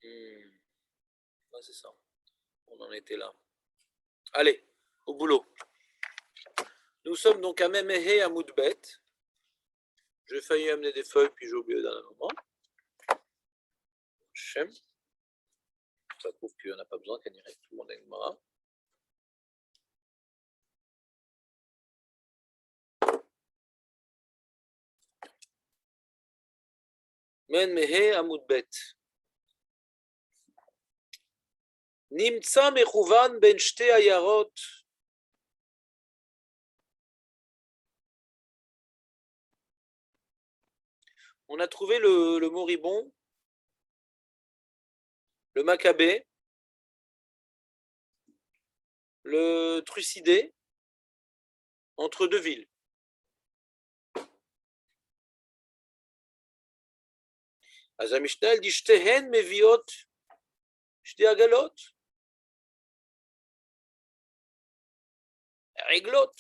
Ouais, c'est ça. On en était là. Allez, au boulot. Nous sommes donc à Memehe à Moudbet. J'ai failli amener des feuilles, puis j'ai oublié d'un moment. Shem. Ça prouve qu'il n'y en a pas besoin, qu'elle irait tout le monde à Gemara. Memehe à Moudbet. Nimtsa mechouvan ben shte ayarot. On a trouvé le moribond, le macabé, le trucidé, entre deux villes. אז המשנה dit שתיהן מביאות שתי עגלות. עגלות.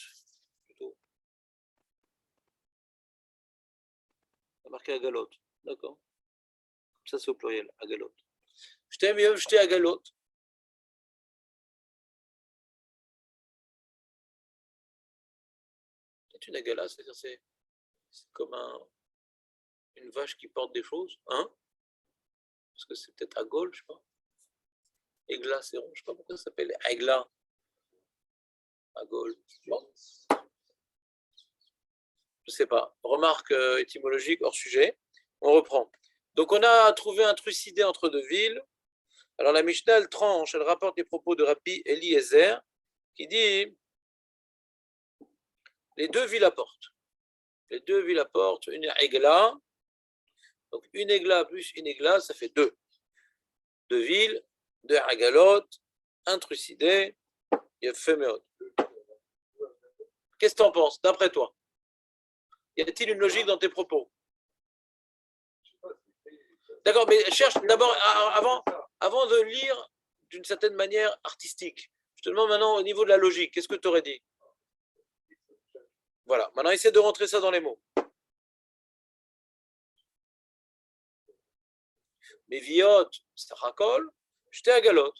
On a marqué עגלות, d'accord. Ça c'est au pluriel, עגלות. שתיהן מביאות שתי עגלות. C'est une agala, c'est-à-dire c'est comme une vache qui porte des choses, hein? Parce que c'est peut-être à Gaulle, je sais pas. Aigla, c'est rond, je sais pas pourquoi ça s'appelle Aigla. À Gaulle. Bon. Je sais pas. Remarque étymologique hors sujet. On reprend. Donc on a trouvé un trucidé entre deux villes. Alors la Mishnah, elle tranche, elle rapporte les propos de Rabbi Eliezer, qui dit les deux villes apportent. Les deux villes apportent une Aigla. Donc une Aigla plus une Aigla, ça fait deux. Deux villes, deux Agalot, un trucidé, il y a Féméot. Qu'est-ce que tu en penses, d'après toi? Y a-t-il une logique dans tes propos? D'accord, mais cherche d'abord, avant de lire d'une certaine manière artistique, je te demande maintenant au niveau de la logique, qu'est-ce que tu aurais dit? Voilà, maintenant essaie de rentrer ça dans les mots. Meviot, stachakol, j'étais à galote.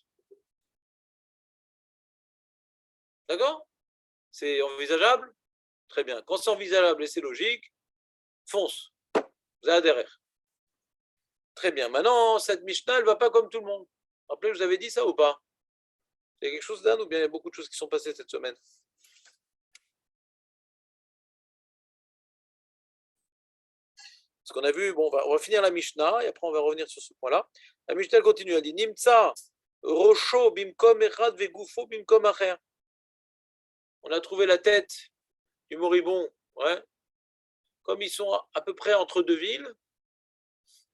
D'accord? C'est envisageable? Très bien. Quand c'est envisageable et c'est logique, fonce. Vous avez adhéré. Très bien. Maintenant, cette Mishnah, elle ne va pas comme tout le monde. Rappelez, je vous avais dit ça ou pas? Il y a quelque chose d'âne ou bien il y a beaucoup de choses qui sont passées cette semaine? Ce qu'on a vu, bon, on va finir la Mishnah et après on va revenir sur ce point-là. La Mishnah continue, elle dit Nimtsa, Rocho, Bimkom, Echad, Vegufo, Bimkom, Acher. On a trouvé la tête du moribond, ouais. Comme ils sont à peu près entre deux villes,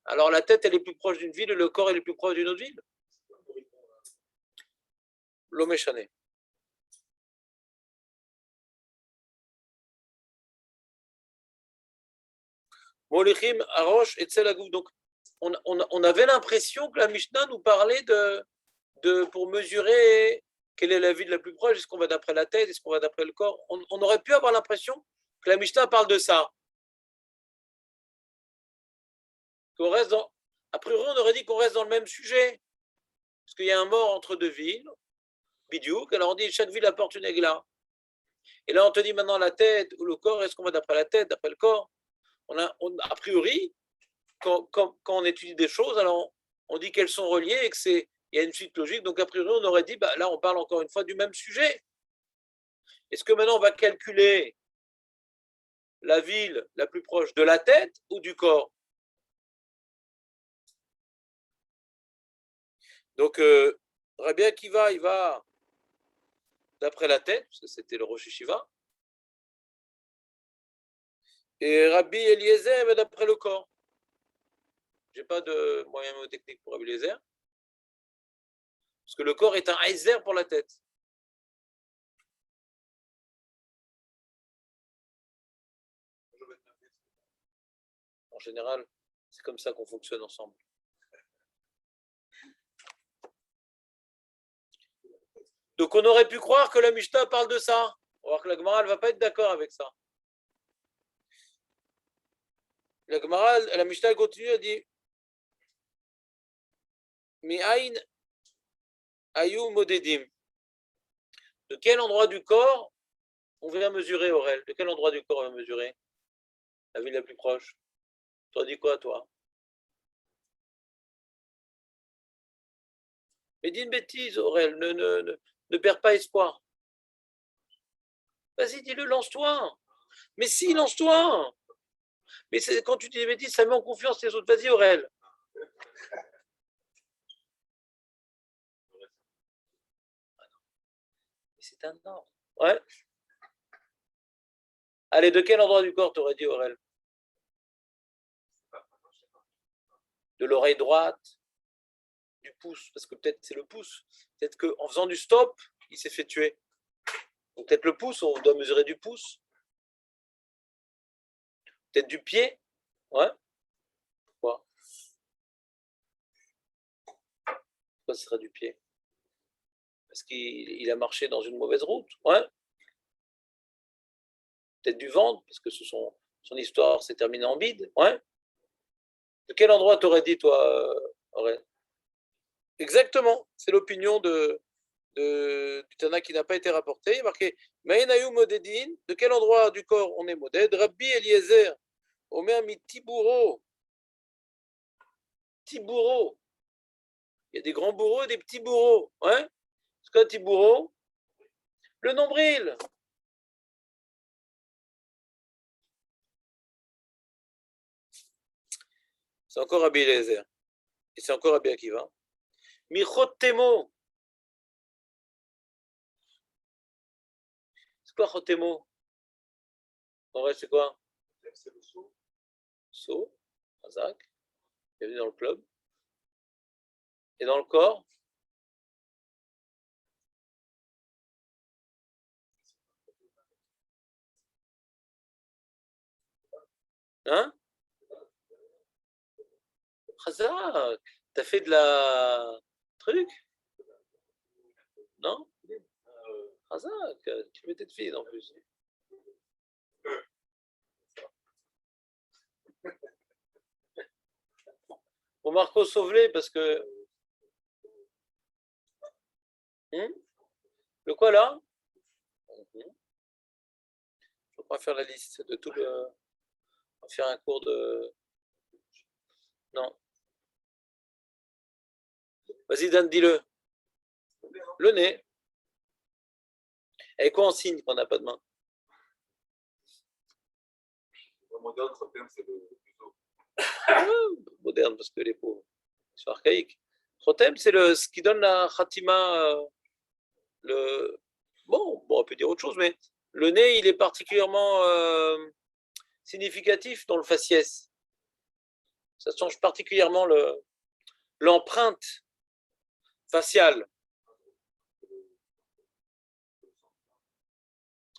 alors la tête elle est plus proche d'une ville et le corps elle est plus proche d'une autre ville. L'Omeshane. Molichim, Arosh et Tselagouf. Donc on avait l'impression que la Mishnah nous parlait pour mesurer quelle est la ville la plus proche, est-ce qu'on va d'après la tête, est-ce qu'on va d'après le corps. On aurait pu avoir l'impression que la Mishnah parle de ça. Qu'on reste dans... A priori, on aurait dit qu'on reste dans le même sujet. Parce qu'il y a un mort entre deux villes, bidiouk, alors on dit chaque ville apporte une aigla. Et là, on te dit maintenant la tête ou le corps, est-ce qu'on va d'après la tête, d'après le corps? A priori, quand on étudie des choses, alors on dit qu'elles sont reliées et qu'il y a une suite logique. Donc, a priori, on aurait dit, bah, là, on parle encore une fois du même sujet. Est-ce que maintenant, on va calculer la ville la plus proche de la tête ou du corps? Donc, Rabbi Akiva, il va d'après la tête, parce que c'était le Rosh Yeshiva, et Rabbi Eliezer va d'après le corps. Je n'ai pas de moyen technique pour Rabbi Eliezer, parce que le corps est un Heiser pour la tête. En général, c'est comme ça qu'on fonctionne ensemble. Donc on aurait pu croire que la Mishnah parle de ça. On va voir que la Gemara ne va pas être d'accord avec ça. La Mishnah continue, elle dit Mi'ain ayu modedim. De quel endroit du corps on vient mesurer, Aurel? De quel endroit du corps on va mesurer? La ville la plus proche. Tu as dit quoi, toi? Mais dis une bêtise, Aurel, ne perds pas espoir. Vas-y, dis-le, lance-toi. Mais si, lance-toi. Mais quand tu dis des bêtises, ça met en confiance les autres. Vas-y, Aurel. C'est un ordre. Ouais. Allez, de quel endroit du corps t'aurais dit, Aurel? De l'oreille droite, du pouce, parce que peut-être c'est le pouce. Peut-être qu'en faisant du stop, il s'est fait tuer. Donc peut-être le pouce, on doit mesurer du pouce. Peut-être du pied. Ouais. Pourquoi? Pourquoi ce serait du pied? Parce qu'il a marché dans une mauvaise route. Ouais. Peut-être du ventre, parce que son histoire s'est terminée en bide. Ouais. De quel endroit t'aurais dit, toi, Aurel? Exactement. C'est l'opinion du Tana qui n'a pas été rapporté. Il est marqué Maïnayu Modedin. De quel endroit du corps on est modèle? Rabbi Eliezer, Omer mi Tibouro. Tibouro. Il y a des grands bourreaux et des petits bourreaux. Ouais. C'est quoi Tibouro? Le nombril. C'est encore Rabbi Eliezer. Et c'est encore Rabbi Akiva. Michotemo. C'est quoi Chotemo? En vrai, c'est quoi? C'est le saut. Saut. Azak. Bienvenue dans le club. Et dans le corps? Hein? Hazak. T'as fait de la truc? Non? Hazak. Tu mettais de fille en plus. Bon, Marco, sauve-les parce que. Le quoi là? Je vais pas faire la liste de tout le. On va faire un cours de. Non. Vas-y, Dan, dis-le. Le nez. Et quoi on signe qu'on n'a pas de main? Moderne, c'est le museau. Moderne, parce que les pauvres sont archaïques. Khotem, c'est ce qui donne la khatima. Bon, on peut dire autre chose, mais le nez, il est particulièrement significatif dans le faciès. Ça change particulièrement l'empreinte faciale.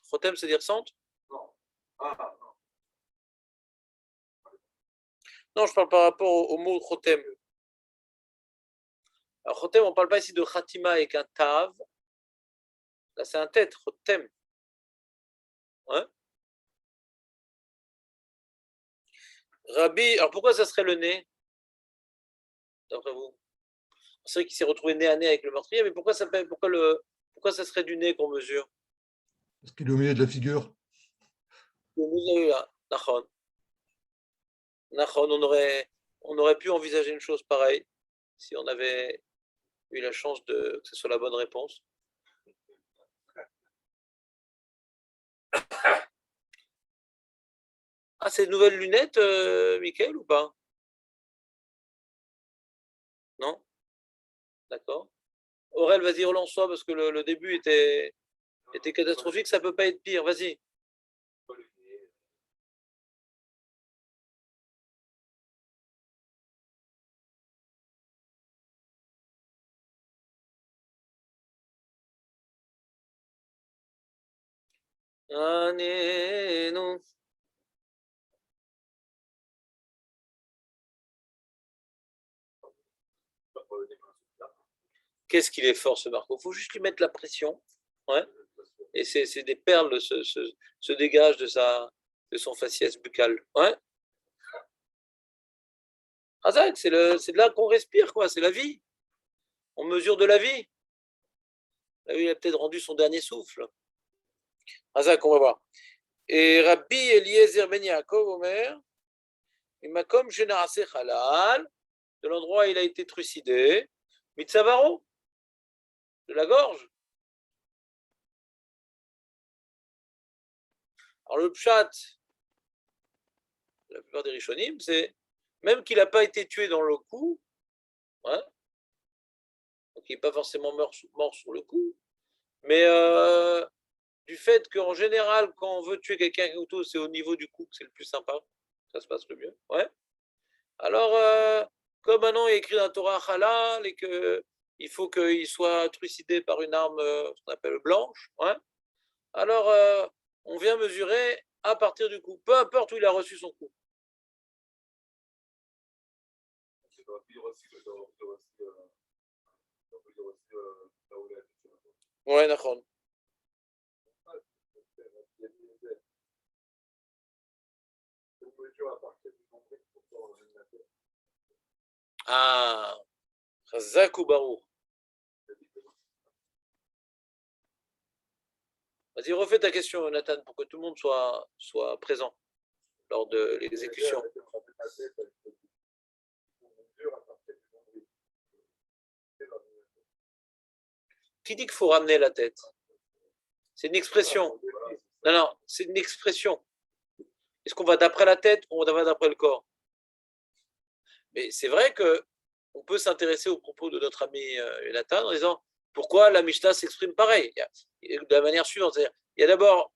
Khotem, c'est dire centre? Non. Ah, non. Non, je parle par rapport au mot khotem. Alors, khotem, on ne parle pas ici de khatima avec un tav. Là, c'est un tête, khotem. Ouais. Rabbi, alors pourquoi ça serait le nez, d'après vous? C'est vrai qu'il s'est retrouvé nez à nez avec le meurtrier, mais pourquoi ça serait du nez qu'on mesure? Parce qu'il est au milieu de la figure. Nachon, on aurait pu envisager une chose pareille si on avait eu la chance que ce soit la bonne réponse. Ah, c'est de nouvelles lunettes, Mickaël, ou pas? Non? D'accord. Aurel, vas-y, relance-toi, parce que le début était catastrophique, ça peut pas être pire, vas-y. Non. Qu'est-ce qu'il est fort, ce Marco? Il faut juste lui mettre la pression. Ouais. Et c'est des perles se dégagent de son faciès buccal. Ouais. Ah, c'est de là qu'on respire, quoi. C'est la vie. on mesure de la vie. Là, il a peut-être rendu son dernier souffle. Razak, on va voir. Et Rabbi Eliezer ben Yaakov Omer, Makom Shenarase Halal, de l'endroit où il a été trucidé, Mitzavaro, de la gorge. Alors le pshat, la plupart des Rishonim, c'est même qu'il n'a pas été tué dans le cou, hein, donc il n'est pas forcément mort sur le coup, mais du fait qu'en général, quand on veut tuer quelqu'un avec un couteau, c'est au niveau du cou que c'est le plus sympa, ça se passe le mieux. Ouais. Alors, comme maintenant il est écrit dans la Torah halal et qu'il faut qu'il soit trucidé par une arme, ce qu'on appelle blanche, ouais, alors on vient mesurer à partir du cou, peu importe où il a reçu son coup. Ouais, d'accord. Ah, Chazak ou Baruch. Vas-y, refais ta question, Nathan, pour que tout le monde soit présent lors de l'exécution. Qui dit qu'il faut ramener la tête? C'est une expression. Non, non, c'est une expression. Est-ce qu'on va d'après la tête ou on va d'après le corps? Mais c'est vrai qu'on peut s'intéresser aux propos de notre ami Nathan en disant pourquoi la Mishnah s'exprime pareil. De la manière suivante, c'est-à-dire, il y a d'abord,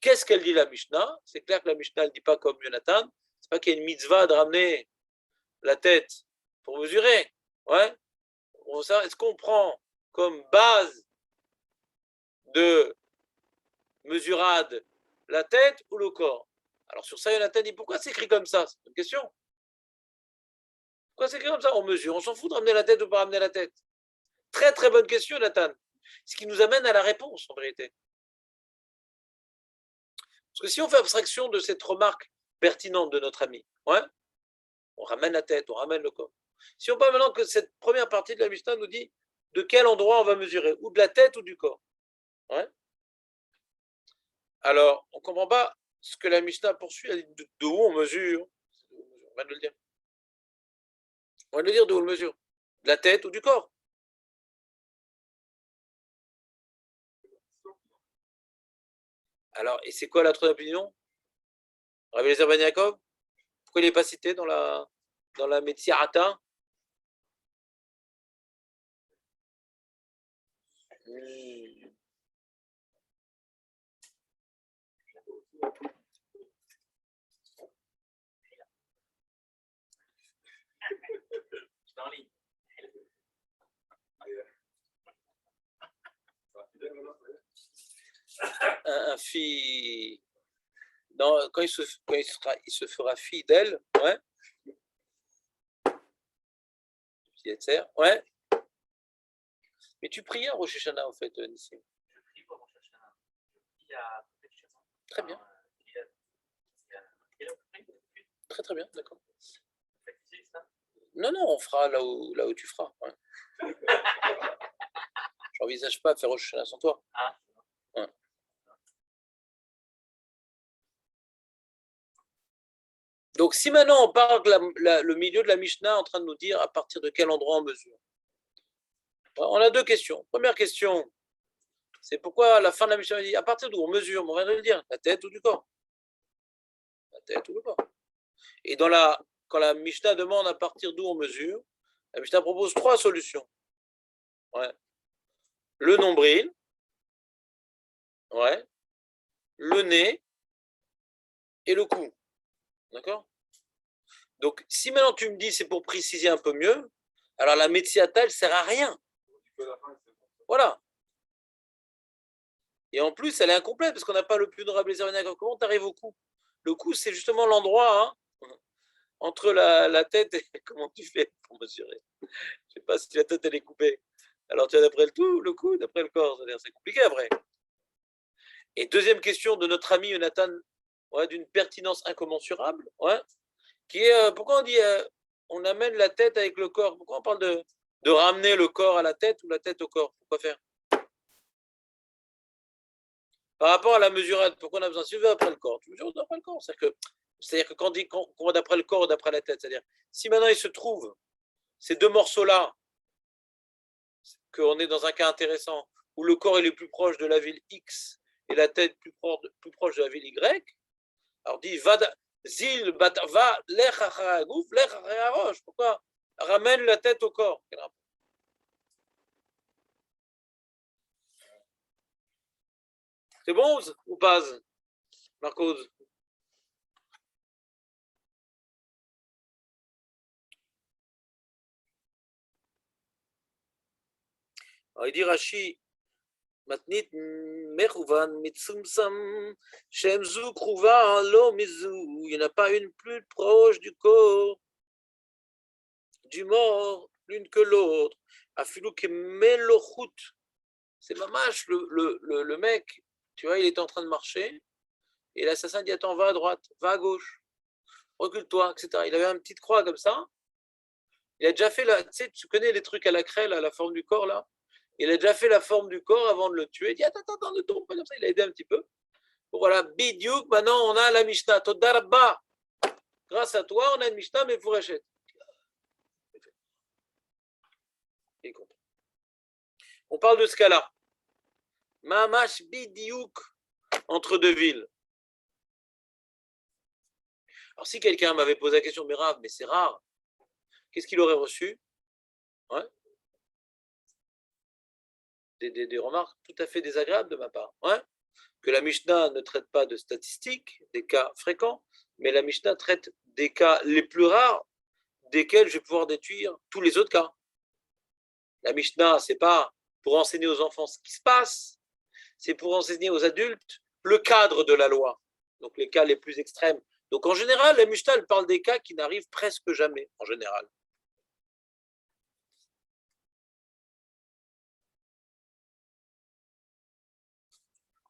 qu'est-ce qu'elle dit la Mishnah? C'est clair que la Mishnah ne dit pas comme Jonathan, c'est pas qu'il y a une mitzvah de ramener la tête pour mesurer. Ouais. Est-ce qu'on prend comme base de mesurade la tête ou le corps? Alors sur ça, Jonathan dit pourquoi c'est écrit comme ça? C'est une question. Pourquoi c'est écrit comme ça? On mesure, on s'en fout de ramener la tête ou pas ramener la tête. Très très bonne question, Nathan. Ce qui nous amène à la réponse en vérité. Parce que si on fait abstraction de cette remarque pertinente de notre ami, ouais, on ramène la tête, on ramène le corps. Si on parle maintenant que cette première partie de la Mishnah nous dit de quel endroit on va mesurer, ou de la tête ou du corps, ouais, alors on ne comprend pas ce que la Mishnah poursuit, de où on mesure. On va le dire. On va le dire de où on le mesure. De la tête ou du corps. Alors, et c'est quoi la troisième opinion? Rabbi Eliezer ben Yaakov? Pourquoi il n'est pas cité dans la Metsiarata? Un fille. Non, quand il se fera fidèle, ouais. Ouais. Mais tu priais à Rosh Hashanah, en fait, Nissim. Je prie pour Rosh Hashanah. Je prie à côté de chez moi. Très bien. Très très bien, d'accord. Non, non, on fera là où tu feras. Ouais. Je n'envisage pas de faire Rosh Hashanah sans toi. Ah. Ouais. Donc, si maintenant on parle le milieu de la Mishnah en train de nous dire à partir de quel endroit on mesure, on a deux questions. Première question, c'est pourquoi à la fin de la Mishnah, on dit à partir d'où on mesure, on vient de le dire, la tête ou du corps. La tête ou le corps. Et quand la Mishnah demande à partir d'où on mesure, la Mishnah propose trois solutions. Ouais. Le nombril, ouais, le nez et le cou. D'accord? Donc, si maintenant tu me dis c'est pour préciser un peu mieux, alors la Metsiata, elle ne sert à rien. Voilà. Et en plus, elle est incomplète parce qu'on n'a pas le plus de Rabbi Eliezer ben Yaakov. Comment tu arrives au cou? Le cou, c'est justement l'endroit entre la tête et comment tu fais pour mesurer? Je ne sais pas si la tête elle est coupée. Alors tu as d'après le cou, d'après le corps. C'est compliqué après. Et deuxième question de notre ami Jonathan, ouais, d'une pertinence incommensurable, ouais, qui est pourquoi on dit on amène la tête avec le corps? Pourquoi on parle de ramener le corps à la tête ou la tête au corps. Pourquoi faire? Par rapport à la mesurade, pourquoi on a besoin? Si tu veux après le corps, tu mesures d'après le corps. C'est-à-dire que quand on va d'après le corps ou d'après la tête, c'est-à-dire si maintenant il se trouve ces deux morceaux-là, qu'on est dans un cas intéressant, où le corps est le plus proche de la ville X et la tête plus proche de la ville Y, alors dit va zil va l'echachagouf l'echacharosh. Pourquoi? Ramène la tête au corps. C'est bon ou pas, Marcos? Alors il dit Rashi, מתנית מכוון מצומצם, שם זו קרובה לא מזו, il n'y en a pas une plus proche du corps, du mort, l'une que l'autre, afilou que melochut, c'est mamash, le mec, tu vois, il est en train de marcher, et l'assassin dit, attends, va à droite, va à gauche, recule-toi, etc. Il avait une petite croix comme ça, il a déjà fait, tu sais, tu connais les trucs à la craie, là, la forme du corps, là. Il a déjà fait la forme du corps avant de le tuer. Il dit attends, ne tombe pas comme ça. Il a aidé un petit peu. Bon, voilà, bidiouk, maintenant on a la Mishnah. Todarabba. Grâce à toi, on a une Mishnah, mais vous rachetez. On parle de ce cas-là. Mamash bidiouk entre deux villes. Alors si quelqu'un m'avait posé la question, mais Rav, mais c'est rare, qu'est-ce qu'il aurait reçu? Ouais. Des remarques tout à fait désagréables de ma part. Ouais. Que la Mishnah ne traite pas de statistiques, des cas fréquents, mais la Mishnah traite des cas les plus rares, desquels je vais pouvoir déduire tous les autres cas. La Mishnah, c'est pas pour enseigner aux enfants ce qui se passe, c'est pour enseigner aux adultes le cadre de la loi, donc les cas les plus extrêmes. Donc en général, la Mishnah, elle parle des cas qui n'arrivent presque jamais, en général.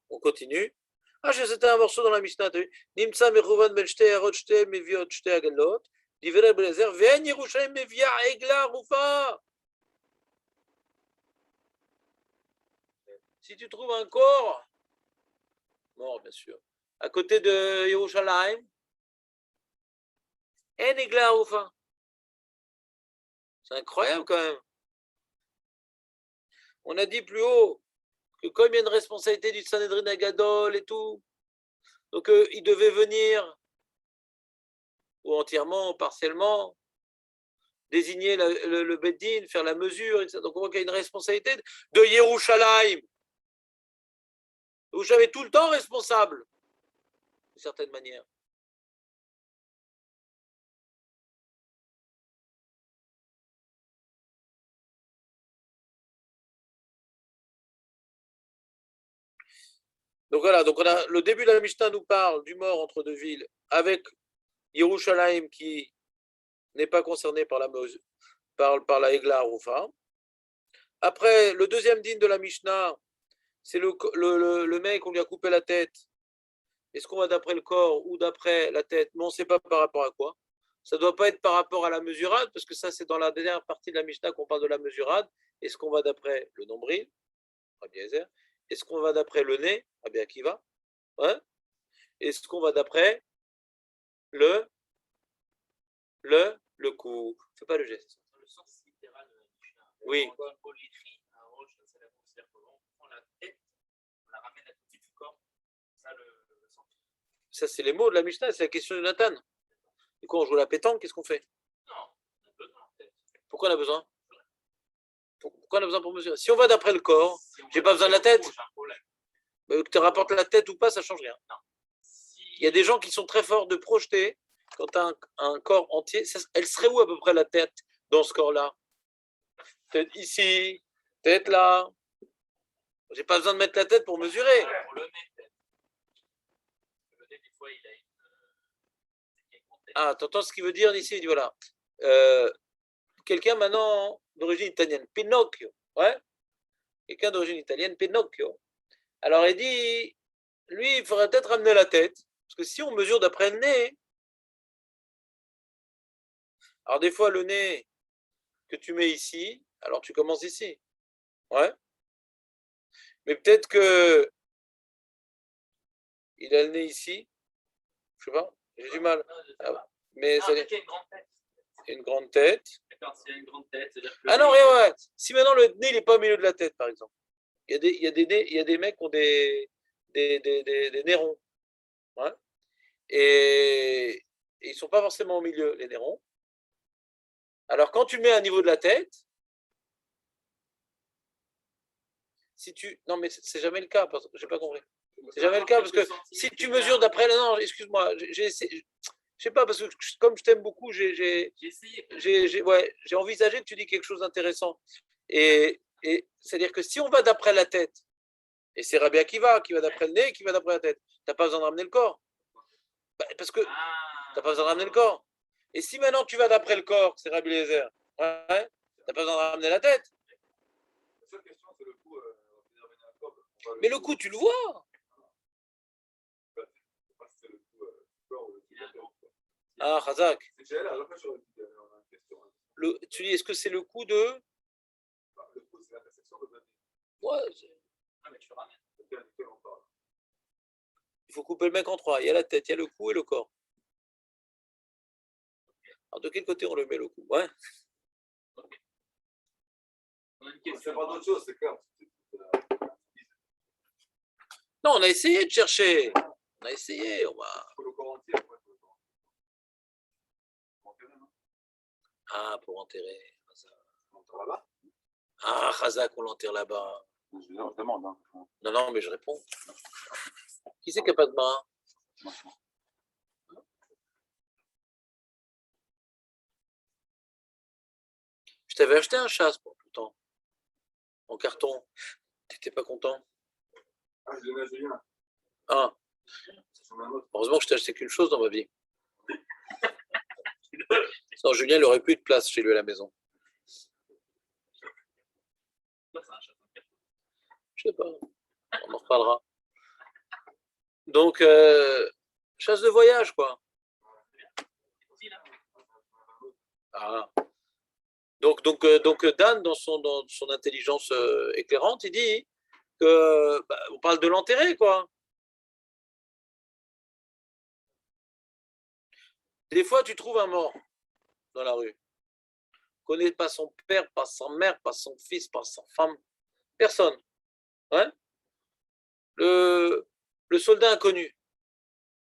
On continue. Ah, c'était un morceau dans la Mishnah. Nimtsa mechuvan ben shte arot shte meviot shte agalot. Divrei Belezer. Ve'en Yerushalayim mevia egla rufa. Si tu trouves un corps, mort bien sûr, à côté de Yerushalayim, en egla rufa. C'est incroyable quand même. On a dit plus haut que comme il y a une responsabilité du Sanhedrin Agadol et tout, donc il devait venir, ou entièrement, ou partiellement, désigner le Beddin, faire la mesure, etc. Donc on voit qu'il y a une responsabilité de Yerushalayim. Yerushalayim est tout le temps responsable, d'une certaine manière. Donc voilà, donc on a, le début de la Mishnah nous parle du mort entre deux villes, avec Yerushalayim qui n'est pas concerné par la Egla Rufa. Après, le deuxième din de la Mishnah, c'est le mec, on lui a coupé la tête. Est-ce qu'on va d'après le corps ou d'après la tête? Mais on ne sait pas par rapport à quoi. Ça ne doit pas être par rapport à la mesurade, parce que ça, c'est dans la dernière partie de la Mishnah qu'on parle de la mesurade. Est-ce qu'on va d'après le nombril? Est-ce qu'on va d'après le nez? Rabbi Akiva. Ouais. Est-ce qu'on va d'après le cou? Fais pas le geste. Dans le sens littéral de la Mishnah. Oui. On prend la tête, on la ramène à côté du corps. Ça, le sens. Ça, c'est les mots de la Mishnah, c'est la question de Nathan. Du coup, on joue la pétanque, qu'est-ce qu'on fait? Non, on a besoin en fait. Pourquoi on a besoin? Pourquoi on a besoin pour mesurer? Si on va d'après le corps, j'ai pas besoin de la tête. Que tu rapportes la tête ou pas, ça change rien. Non. Il y a des gens qui sont très forts de projeter quand tu as un corps entier. Elle serait où à peu près la tête dans ce corps-là? Peut-être ici, peut-être là. J'ai pas besoin de mettre la tête pour mesurer. Pour le nez, peut-être. Le nez, des fois, il a une. Ah, t'entends ce qu'il veut dire ici? Il dit voilà. Quelqu'un maintenant d'origine italienne, Pinocchio. Ouais? Quelqu'un d'origine italienne, Pinocchio. Alors il dit, lui, il faudrait peut-être ramener la tête. Parce que si on mesure d'après le nez, alors des fois le nez que tu mets ici, alors tu commences ici. Ouais. Mais peut-être que il a le nez ici. Je sais pas, j'ai du mal. Mais ça peut-être qu'il y a une grande tête. une grande tête. D'accord, s'il y a une grande tête, c'est-à-dire que. Ah non, regarde, si maintenant le nez il n'est pas au milieu de la tête, par exemple. Il y a des mecs qui ont des nez ronds. Ouais. Et ils ne sont pas forcément au milieu, les nez ronds. Alors, quand tu le mets à niveau de la tête, si tu. Non, mais c'est jamais le cas, parce que j'ai pas compris. C'est jamais le cas, parce que si tu mesures d'après. Non, excuse-moi, j'ai essayé. Je sais pas, parce que comme je t'aime beaucoup, j'ai envisagé que tu dis quelque chose d'intéressant. Et c'est-à-dire que si on va d'après la tête, et c'est Rabbi Akiva qui va d'après le nez, qui va d'après la tête, tu n'as pas besoin de ramener le corps. Parce que tu n'as pas besoin de ramener le corps. Et si maintenant tu vas d'après le corps, c'est Rabbi Eliezer, ouais, tu n'as pas besoin de ramener la tête. La seule question, c'est le coup. Mais le coup, tu le vois. Ah, Razak. Tu dis, est-ce que c'est le coup de. Le coup, c'est l'intersection de. Ouais, Ah, mais tu le ramènes. il faut couper le mec en trois. Il y a la tête, il y a le cou et le corps. Alors, de quel côté on le met le cou? Ouais. On a une C'est question. pas d'autre chose, c'est clair. Non, on a essayé de chercher. On a essayé. On va. Il faut le corps entier. Ah, pour enterrer. On enterre là-bas. Ah, Razak, on l'enterre là-bas. Je demande. Hein. Non, non, mais je réponds. Qui c'est qui n'a pas de main? Je t'avais acheté un chasse pour tout le temps. En carton. T'étais pas content? Ah, je donne à Julien. Ah, J'en ai un autre. heureusement que je t'ai acheté qu'une chose dans ma vie. Sinon, Julien, il n'aurait plus de place chez lui à la maison. Ça, c'est un chat. Je sais pas. On en reparlera. Donc, chasse de voyage, quoi. Ah. Donc, Dan, dans son intelligence éclairante, il dit que on parle de l'enterrer, quoi. Des fois, tu trouves un mort dans la rue. Connaît pas son père, pas sa mère, pas son fils, pas sa femme. Personne. Ouais. Le soldat inconnu.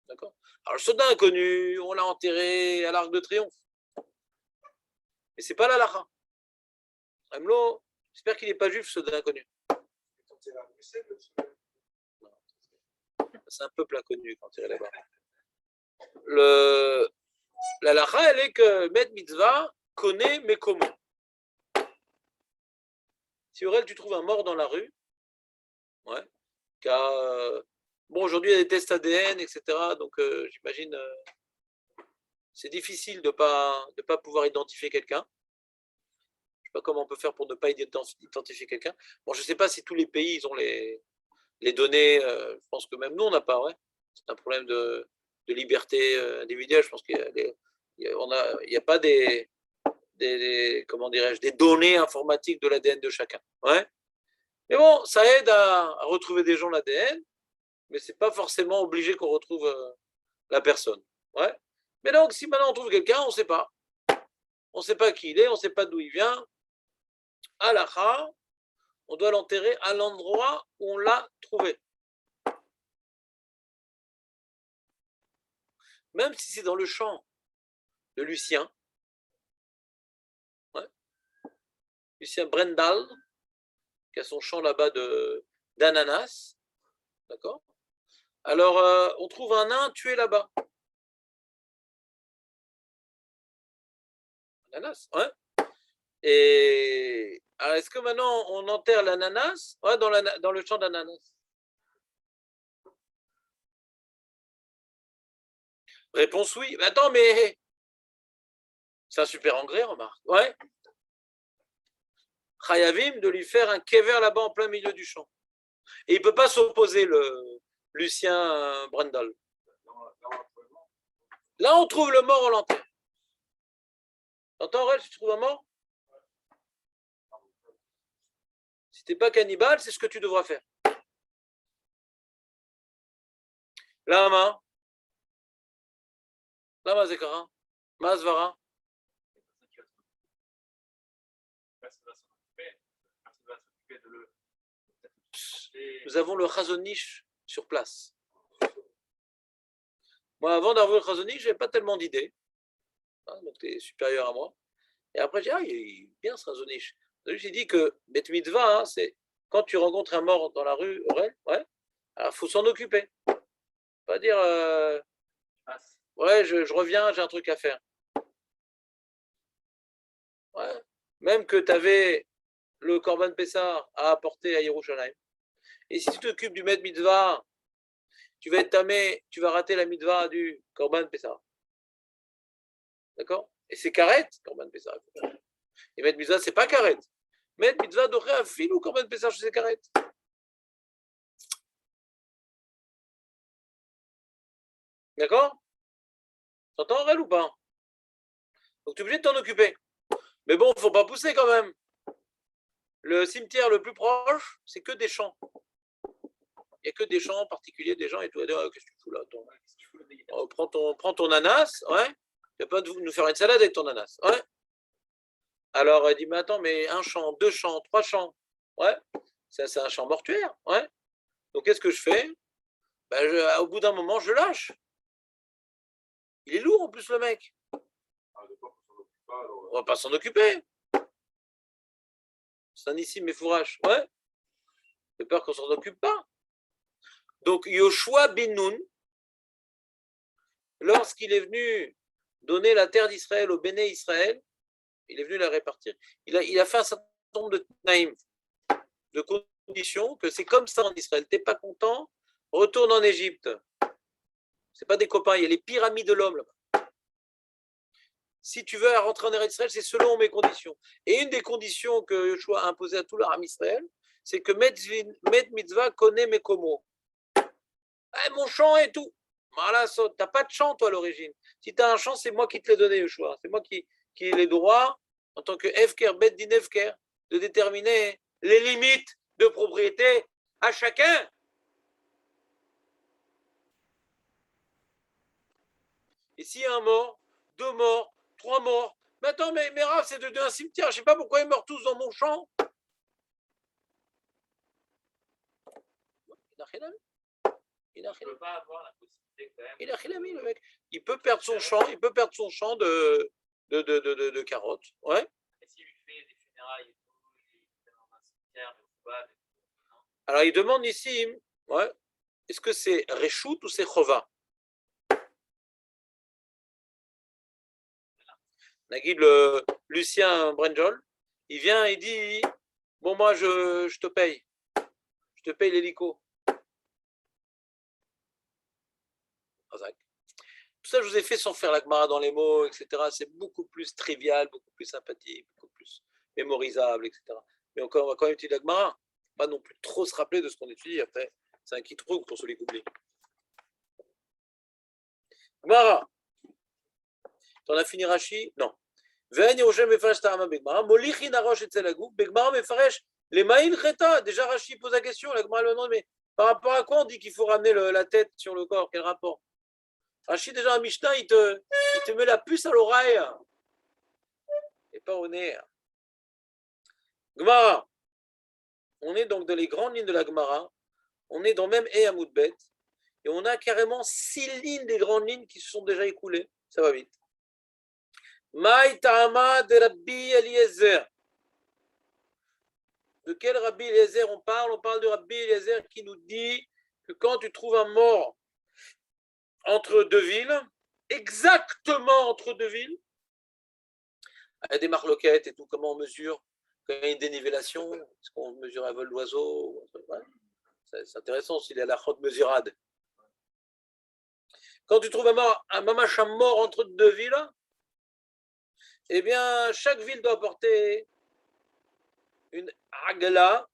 D'accord. Alors, le soldat inconnu, on l'a enterré à l'Arc de Triomphe. Mais c'est pas la lacha. Amlo, j'espère qu'il n'est pas juif, ce soldat inconnu. C'est un peuple inconnu quand il est là-bas. La lacha, elle est que Met Mitzvah connaît mes comment. Si Aurel, tu trouves un mort dans la rue, ouais, bon, aujourd'hui, il y a des tests ADN, etc. Donc, j'imagine, c'est difficile de pas pouvoir identifier quelqu'un. Je ne sais pas comment on peut faire pour ne pas identifier quelqu'un. Bon, je ne sais pas si tous les pays, ils ont les données. Je pense que même nous, on n'a pas, ouais. C'est un problème de liberté individuelle. Je pense qu'il n'y a pas comment dirais-je, des données informatiques de l'ADN de chacun. Ouais. Mais bon, ça aide à retrouver des gens l'ADN, mais c'est pas forcément obligé qu'on retrouve la personne. Ouais. Mais donc, si maintenant on trouve quelqu'un, on ne sait pas. On ne sait pas qui il est, on ne sait pas d'où il vient. Halakha, on doit l'enterrer à l'endroit où on l'a trouvé. Même si c'est dans le champ de Lucien, ouais. Lucien Brendal, qui a son champ là-bas d'ananas, d'accord. Alors, on trouve un nain tué là-bas. Ananas, ouais. Et alors, est-ce que maintenant on enterre l'ananas, ouais, dans le champ d'ananas? Réponse oui. Mais attends, mais c'est un super engrais, remarque. Ouais. Chayavim de lui faire un kever là-bas en plein milieu du champ. Et il ne peut pas s'opposer, le Lucien Brendal. Là, on trouve le mort, on l'enterre. T'entends, Aurel, si tu trouves un mort? tu n'es pas cannibale, c'est ce que tu devras faire. Lama Zekara Masvara. Personne ne va s'en occuper. Personne ne va s'occuper de le. Nous avons le Chazon-Ish sur place. Moi, avant d'avoir le Chazon-Ish, je n'avais pas tellement d'idées. Donc, tu es supérieur à moi. Et après, j'ai dit, il est bien ce Chazon-Ish. J'ai dit que Bet Mitzvah, c'est quand tu rencontres un mort dans la rue, ouais, alors il faut s'en occuper. Pas dire, ouais, je reviens, j'ai un truc à faire. Ouais. Même que tu avais le Korban Pessah à apporter à Yerushalayim. Et si tu t'occupes du Bet Mitzvah, tu vas être tamé, tu vas rater la mitzvah du Korban Pessah. D'accord? Et c'est karet, Korban Pessah. Et Bet Mitzvah, c'est pas karet. Bet Mitzvah doré à fil ou Korban Pessah, c'est karet. D'accord? T'entends, Aurel, ou pas? Donc tu es obligé de t'en occuper. Mais bon, il ne faut pas pousser quand même. Le cimetière le plus proche, c'est que des champs. Il n'y a que des champs particuliers, des gens et tout. Qu'est-ce que tu fous là? Prends ton ananas, ouais. Tu vas pas nous faire une salade avec ton ananas, ouais. Alors, elle dit, mais attends, mais un champ, 2 champs, 3 champs, ouais. C'est un champ mortuaire, ouais. Donc, qu'est-ce que je fais? Ben, au bout d'un moment, je lâche. Il est lourd en plus, le mec. On va pas s'en occuper. C'est un ici, mais fourrage, ouais. J'ai peur qu'on s'en occupe pas. Donc, Yoshua bin Nun, lorsqu'il est venu donner la terre d'Israël au Béné Israël, il est venu la répartir. Il a fait un certain nombre de tnaïm, de conditions, que c'est comme ça en Israël. T'es pas content, retourne en Égypte. C'est pas des copains, il y a les pyramides de l'homme là-bas. Si tu veux rentrer en Eretz Israël, c'est selon mes conditions. Et une des conditions que Yoshua a imposées à tout l'Aram Israël, c'est que Met Mitzvah connaît mes komos. Mon champ et tout. Voilà, tu n'as pas de champ, toi, à l'origine. Si tu as un champ, c'est moi qui te l'ai donné, Yoshua. C'est moi qui ai les droits, en tant que Efker, Bet Din Efker, de déterminer les limites de propriété à chacun. Et s'il y a un mort, 2 morts, 3 morts, mais attends, mais Rav, c'est de un cimetière, je ne sais pas pourquoi ils meurent tous dans mon champ. Il n'a rien pas avoir la possibilité quand même. Il a rien mis, le mec. Il peut perdre son champ, de carottes. Ouais. Et s'il lui fait des funérailles et tout, il est dans un cimetière, mais alors il demande ici, ouais, est-ce que c'est Réchout ou c'est Chova? Nagid, le Lucien Brenjol, il vient et dit, bon, moi je te paye. Je te paye l'hélico. Tout ça, je vous ai fait sans faire la Gemara dans les mots, etc. C'est beaucoup plus trivial, beaucoup plus sympathique, beaucoup plus mémorisable, etc. Mais encore, on va quand même étudier la Gemara. Pas non plus trop se rappeler de ce qu'on étudie après. C'est un qui trouve pour celui qui oublie. Gemara. T'en as fini Rashi? Non. Déjà Rashi pose la question, la Gemara lui demande, mais par rapport à quoi on dit qu'il faut ramener la tête sur le corps? Quel rapport? Rashi, déjà, un Mishnah, il te met la puce à l'oreille. Et pas au nez. Gemara. On est donc dans les grandes lignes de la Gemara. On est dans même E Amoudbet. Et on a carrément 6 lignes des grandes lignes qui se sont déjà écoulées. Ça va vite. Maï Ta'ama de Rabbi Eliezer. De quel Rabbi Eliezer on parle? On parle de Rabbi Eliezer qui nous dit que quand tu trouves un mort entre 2 villes, exactement entre 2 villes, il y a des marloquettes et tout, comment on mesure, quand il y a une dénivellation, est-ce qu'on mesure un vol d'oiseau? Ouais. C'est intéressant s'il y a la chôte mesurade. Quand tu trouves un mamacha mort entre 2 villes, eh bien, chaque ville doit porter une agala,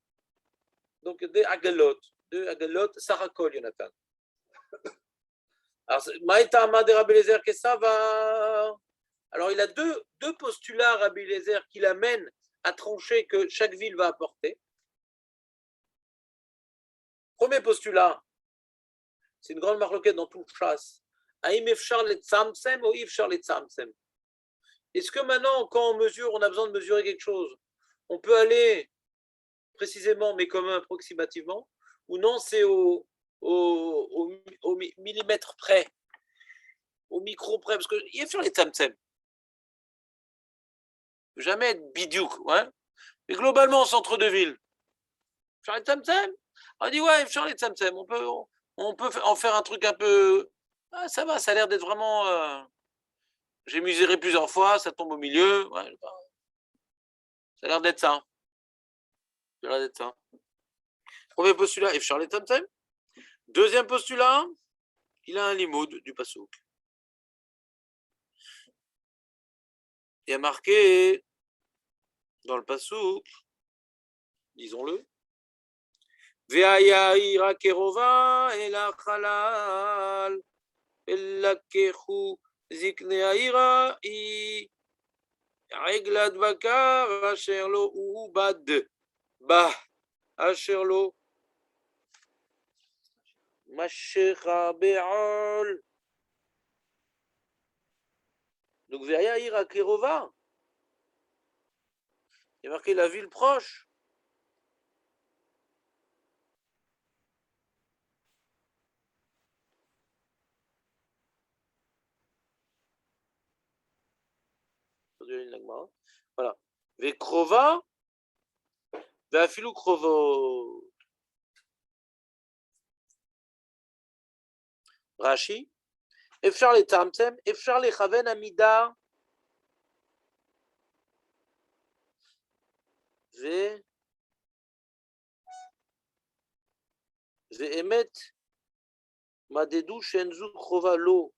donc des agalot, 2 agalot, sarakol, Jonathan. Alors, Maïta Amad et Rabbi Eliezer, qu'est-ce que ça va? Alors, il a deux postulats, Rabbi Eliezer, qui l'amènent à trancher que chaque ville va apporter. Premier postulat, c'est une grande marloquette dans tout le chasse. Aïm efchar le tzamtzem ou ifchar le tzamtzem. Est-ce que maintenant, quand on mesure, on a besoin de mesurer quelque chose, on peut aller précisément, mais comme approximativement, ou non, c'est au millimètre près, au micro près, parce qu'il y a faire les tzamtzem. Jamais être bidiouk, ouais. Mais globalement, au centre de ville, faire les tzamtzem, on dit ouais, faire les tzamtzem, on peut en faire un truc un peu. Ah, ça va, ça a l'air d'être vraiment. J'ai mesuré plusieurs fois, ça tombe au milieu. Ouais, ça a l'air d'être ça. Ça a l'air d'être ça. Premier postulat, Efchar le tzamtzem. Deuxième postulat, il a un limoud du pasouk. Il y a marqué dans le pasouk, disons-le, Ve'aya ira kerova el achalal elakechu zikne aira i reglad bakar asher lo ubad bah asher lo mashecha be'ol. Donc Ve'aya ira kerova, il y a marqué la ville proche. Voilà. Ve'krova, ve'afilu krovo. Rashi. Efchar le tzamtzem, efchar le chaven amida. Ve'emet madedou shenzu krova lo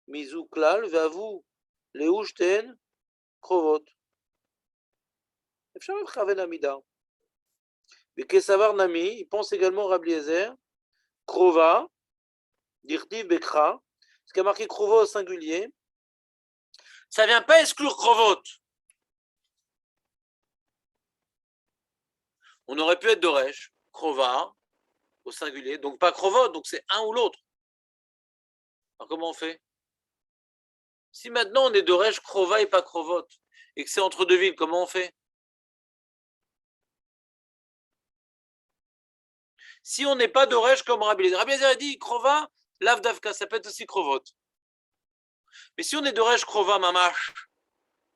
mizu klal ve'avu leushten krovot. Efchar le chaven amida. Ve'kesavar nami, il pense également Rabbi Eliezer, krova, dirtiv bekra, ce qui a marqué krovo au singulier, ça ne vient pas exclure krovot. On aurait pu être doresh, krova, au singulier, donc pas krovot, donc c'est un ou l'autre. Alors comment on fait? Si maintenant on est doresh, krova et pas krovot, et que c'est entre deux villes, comment on fait? Si on n'est pas doresh comme Rabbi Eliezer, Rabbi Eliezer a dit krova, lav davka, ça peut être aussi krovot. Mais si on est doresh, krova, mamash,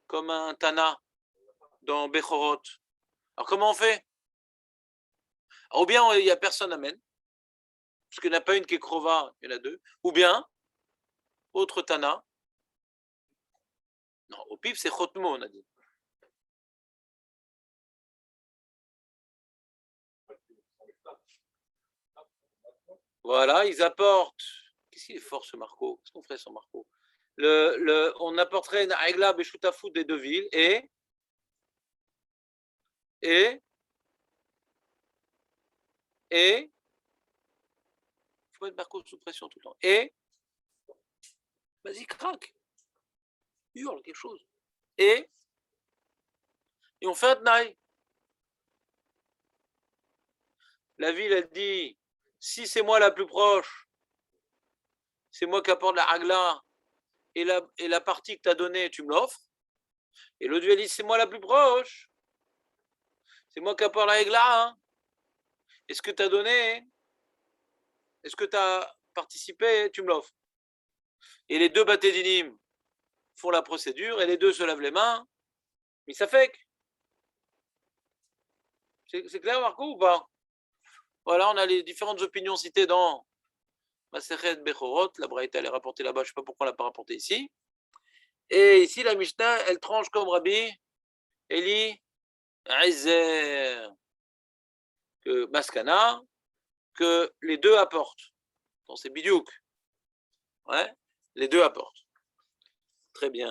comme un Tana dans Bechorot, alors comment on fait? Alors, ou bien il n'y a personne à mène, parce qu'il n'y en a pas une qui est krova, il y en a deux, ou bien, autre Tana, non, au pif c'est chotmo, on a dit. Voilà, ils apportent. Qu'est-ce qu'il est fort ce Marco? Qu'est-ce qu'on ferait sans Marco? On apporterait une Aigla Beshutafou des deux villes et il faut mettre Marco sous pression tout le temps. Et vas-y, craque, hurle quelque chose. Et on fait un tnaï. La ville, elle dit, si c'est moi la plus proche, c'est moi qui apporte la Agla et la partie que tu as donnée, tu me l'offres. Et l'autre elle dit, c'est moi la plus proche, c'est moi qui apporte la Agla. Hein. Est-ce que tu as donné? Est-ce que tu as participé? Tu me l'offres. Et les deux batédinim font la procédure et les deux se lavent les mains. Mais ça fait que. C'est clair, Marco, ou pas? Voilà, on a les différentes opinions citées dans Masechet Bechorot. La Braïta, elle est rapportée là-bas, je ne sais pas pourquoi on ne l'a pas rapportée ici. Et ici, la Mishnah, elle tranche comme Rabbi Eli Ezer, que Maskana, que les deux apportent. Donc c'est bidiouk. Ouais, les deux apportent. Très bien.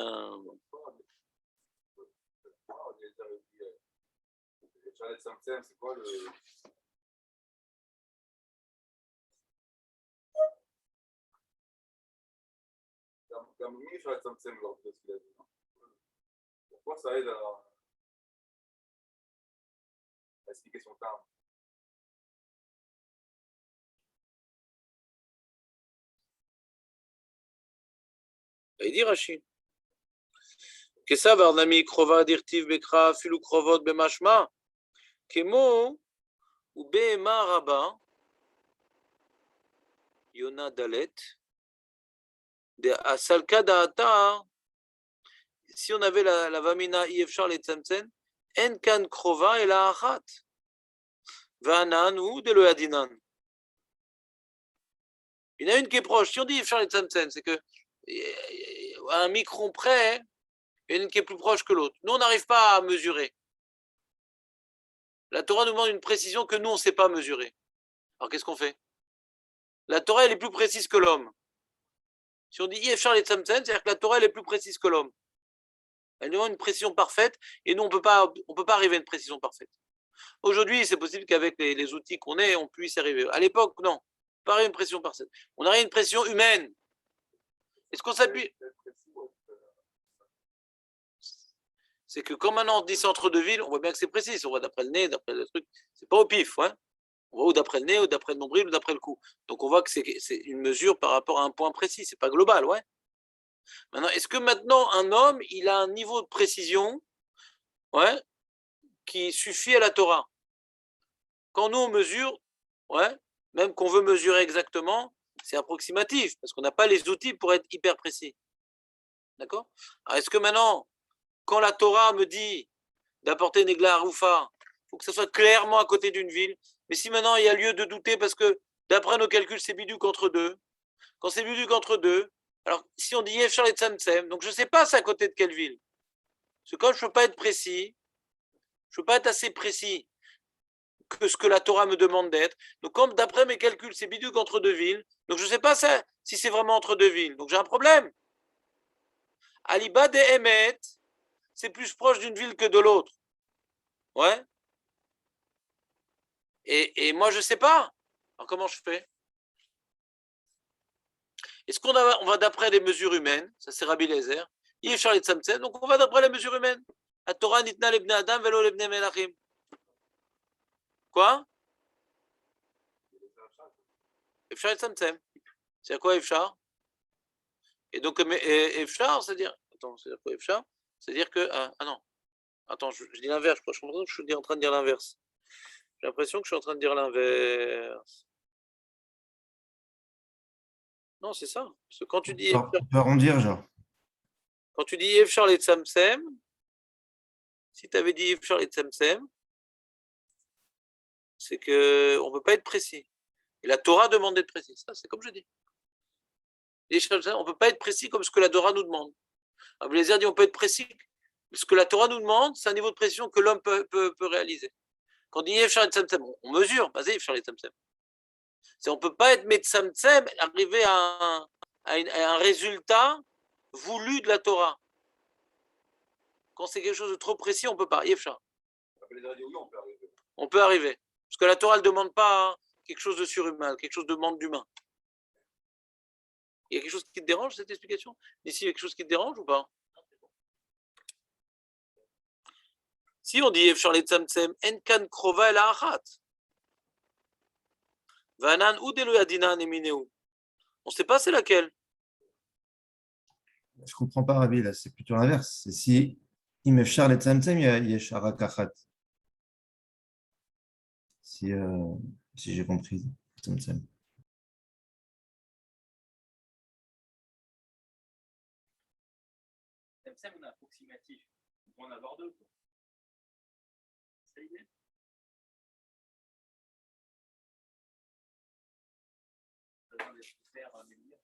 C'est quoi le. Gamoumi sur la Tzamtzem lors de ce qu'il a dit. Pourquoi ça aide à expliquer son terme? Il dit Rashi. Kesavar nami krova dirtiv bekra filu krovot bemashma kemo ou bema rabba yona dalet de asalka da'ata. Si on avait la vamina yefshar le tzamtzen en kan krova et la achat vanan ou de le adinan. Il y en a une qui est proche. Si on dit yefshar le tzamtzen, c'est que à un micron près, il y en a une qui est plus proche que l'autre. Nous, on n'arrive pas à mesurer. La Torah nous demande une précision que nous, on ne sait pas mesurer. Alors, qu'est-ce qu'on fait? La Torah, elle est plus précise que l'homme. Si on dit yefshar le tzamtzen, c'est-à-dire que la Torah, elle est plus précise que l'homme. Elle nous demande une précision parfaite, et nous, on peut pas arriver à une précision parfaite. Aujourd'hui, c'est possible qu'avec les outils qu'on ait, on puisse y arriver. À l'époque, non. Pas arriver à une précision parfaite. On arrive à une précision humaine. Est-ce qu'on s'appuie? C'est que quand maintenant on dit centre de ville, on voit bien que c'est précis. On voit d'après le nez, d'après le truc. C'est pas au pif, ouais. On voit ou d'après le nez, ou d'après le nombril, ou d'après le cou. Donc on voit que c'est une mesure par rapport à un point précis. C'est pas global, ouais. Maintenant, est-ce que maintenant un homme, il a un niveau de précision, ouais, qui suffit à la Torah? Quand nous on mesure, ouais, même qu'on veut mesurer exactement, c'est approximatif, parce qu'on n'a pas les outils pour être hyper précis. D'accord? Alors, est-ce que maintenant, quand la Torah me dit d'apporter Negla Haroufa, il faut que ça soit clairement à côté d'une ville, mais si maintenant il y a lieu de douter, parce que d'après nos calculs, c'est biduk entre deux, quand c'est biduk entre deux, alors si on dit Yefshar et Tzamtzem, donc je ne sais pas c'est à côté de quelle ville. Parce que comme je ne peux pas être précis, je ne peux pas être assez précis que ce que la Torah me demande d'être. Donc, comme d'après mes calculs, c'est biduk entre deux villes, donc je ne sais pas ça, si c'est vraiment entre deux villes. Donc j'ai un problème. Aliba de Emet, c'est plus proche d'une ville que de l'autre. Ouais. Et moi, je ne sais pas. Alors comment je fais? Est-ce qu'on va d'après les mesures humaines? Ça, c'est Rabbi Eliezer. Yefshar le tzamtzen, donc on va d'après les mesures humaines. La Torah nitna lebnei adam velo lebnei melachim. Quoi? Efshar et Tzamtzem. C'est à quoi Efshar? Et donc, Efshar, c'est-à-dire. Attends, c'est à quoi Efshar? C'est-à-dire que. Ah non. Attends, je dis l'inverse. Je suis en train de dire l'inverse. J'ai l'impression que je suis en train de dire l'inverse. Non, c'est ça. Parce que quand tu dis. On peut arrondir, genre. Quand tu dis Efshar et Tzamtzem, si tu avais dit Efshar et Tzamtzem, c'est qu'on ne peut pas être précis. Et la Torah demande d'être précis. Ça, c'est comme je dis. On ne peut pas être précis comme ce que la Torah nous demande. Rabbi Eliezer dit on peut être précis. Ce que la Torah nous demande, c'est un niveau de précision que l'homme peut réaliser. Quand on dit Yefshar et Tzamtzem, on mesure, vas-y, Yefshar et Tzamtzem. On ne peut pas être Metzamtzem, arriver à un résultat voulu de la Torah. Quand c'est quelque chose de trop précis, on ne peut pas. Yefshar. On peut arriver. Parce que la Torah ne demande pas quelque chose de surhumain, quelque chose de demande d'humain. Il y a quelque chose qui te dérange, cette explication? Ici, il y a quelque chose qui te dérange ou pas? Si on dit Efshar le tzamtzem, en kan krova el ha'achat. Vanan ou delo yadinan emineu. On ne sait pas c'est laquelle. Je ne comprends pas, Rabbi, là, c'est plutôt l'inverse. C'est si il me char les tzamtzem, il y a sharakachat. Si j'ai compris, tzamtzem. Tzamtzem, on a approximatif. On peut en avoir deux. C'est l'idée. Besoin de faire des milliers.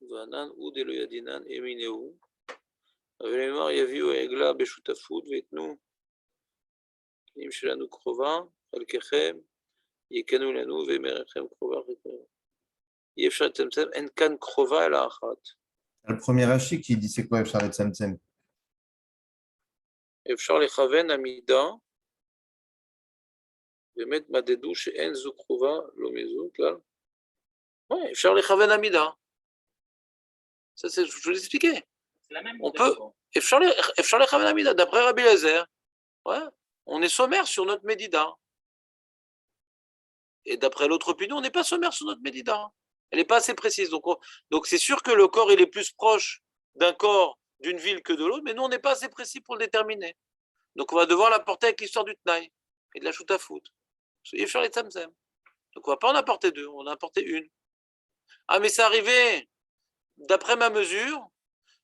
Vanan ou delo yadinan emineu. ולאמר יביאו עגלה בשותפות ויתנו אם שלנו קרובה חלקכם יקנו לנו ומערכם קרובה חלקנו. אי אפשר לצמצם, אין כאן קרובה אלא אחת. Le premier Rashi qui dit c'est quoi Efshar le tzamtzem? אפשר לכוון עמידה באמת מדדו שאין זו קרובה לא מזו כלל. Ouais, אפשר לכוון עמידה. Ça c'est, je vous l'expliquais. C'est la même. On peut, אפשר לכוון עמידה, d'après Rabbi Eliezer. Ouais. on est sommaire sur notre Médida. Et d'après l'autre opinion, on n'est pas sommaire sur notre Médida. Elle n'est pas assez précise. Donc c'est sûr que le corps, il est plus proche d'un corps, d'une ville que de l'autre, mais nous, on n'est pas assez précis pour le déterminer. Donc on va devoir l'apporter avec l'histoire du Tnaï et de la shoot à foot. Soyez sur les tzamzem. Donc on ne va pas en apporter deux, on en a apporté une. Ah, mais c'est arrivé, d'après ma mesure,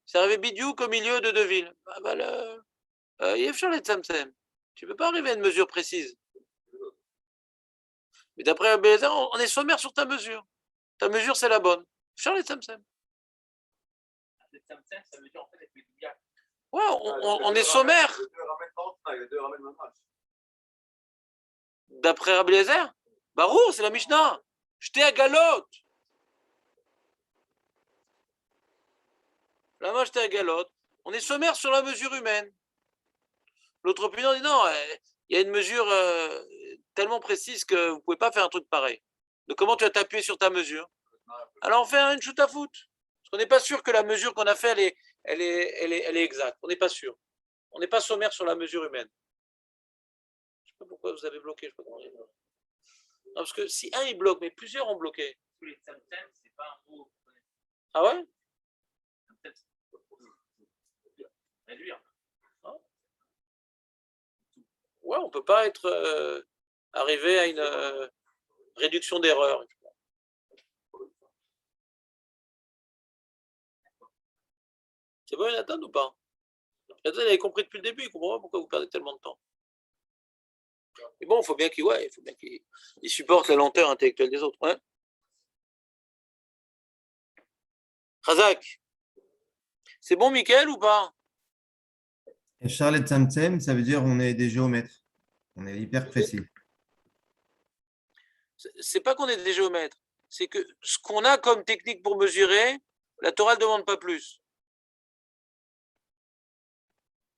c'est arrivé bidiouk au milieu de deux villes. Ah bah il est sur les tzamzem. Tu ne peux pas arriver à une mesure précise. Mais d'après Bézard, on est sommaire sur ta mesure. Ta mesure, c'est la bonne. Sur les tzamzem. Les tzamtzem, ça veut dire en fait avec les douillas. Ouais, on est sommaire. Les deux ramènent le match. D'après Rabbi Eliezer, Barour, c'est la Mishnah. J'étais à Galote. Là-bas, j'étais à Galote. On est sommaire sur la mesure humaine. L'autre opinion dit non, il y a une mesure tellement précise que vous ne pouvez pas faire un truc pareil. Donc comment tu vas t'appuyer sur ta mesure? Alors on fait une shoot à foot. Parce qu'on n'est pas sûr que la mesure qu'on a fait, elle est exacte. On n'est pas sûr. On n'est pas sommaire sur la mesure humaine. Je ne sais pas pourquoi vous avez bloqué. Je sais pas comment dire. Non, parce que si un il bloque, mais plusieurs ont bloqué. Tous les tzamtzem, c'est pas un mot. Ah ouais? Réduire. Ouais, on ne peut pas être arrivé à une réduction d'erreur. C'est bon, Jonathan, ou pas? Jonathan, il avait compris depuis le début, il ne comprend pas pourquoi vous perdez tellement de temps. Mais bon, il faut bien qu'il supporte la lenteur intellectuelle des autres. Ouais. Razak, c'est bon, Mickaël, ou pas? Et Charles et Tzamtzem, ça veut dire on est des géomètres. On est hyper précis. C'est pas qu'on est des géomètres, c'est que ce qu'on a comme technique pour mesurer, la Torah ne demande pas plus.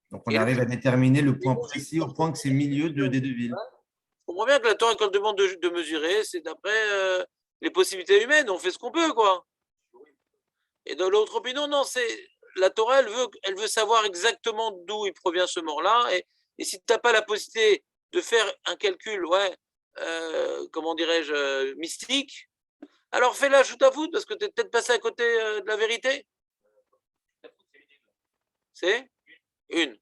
Donc on arrive à déterminer le point précis au point que c'est milieu des deux villes. Je comprends bien que la Torah, quand elle demande de mesurer, c'est d'après les possibilités humaines, on fait ce qu'on peut, quoi. Et dans l'autre opinion, non, c'est la Torah, elle veut savoir exactement d'où il provient ce mort-là. Et si tu n'as pas la possibilité de faire un calcul, comment dirais-je, mystique, alors fais-la shoot à foot parce que tu es peut-être passé à côté de la vérité. C'est une.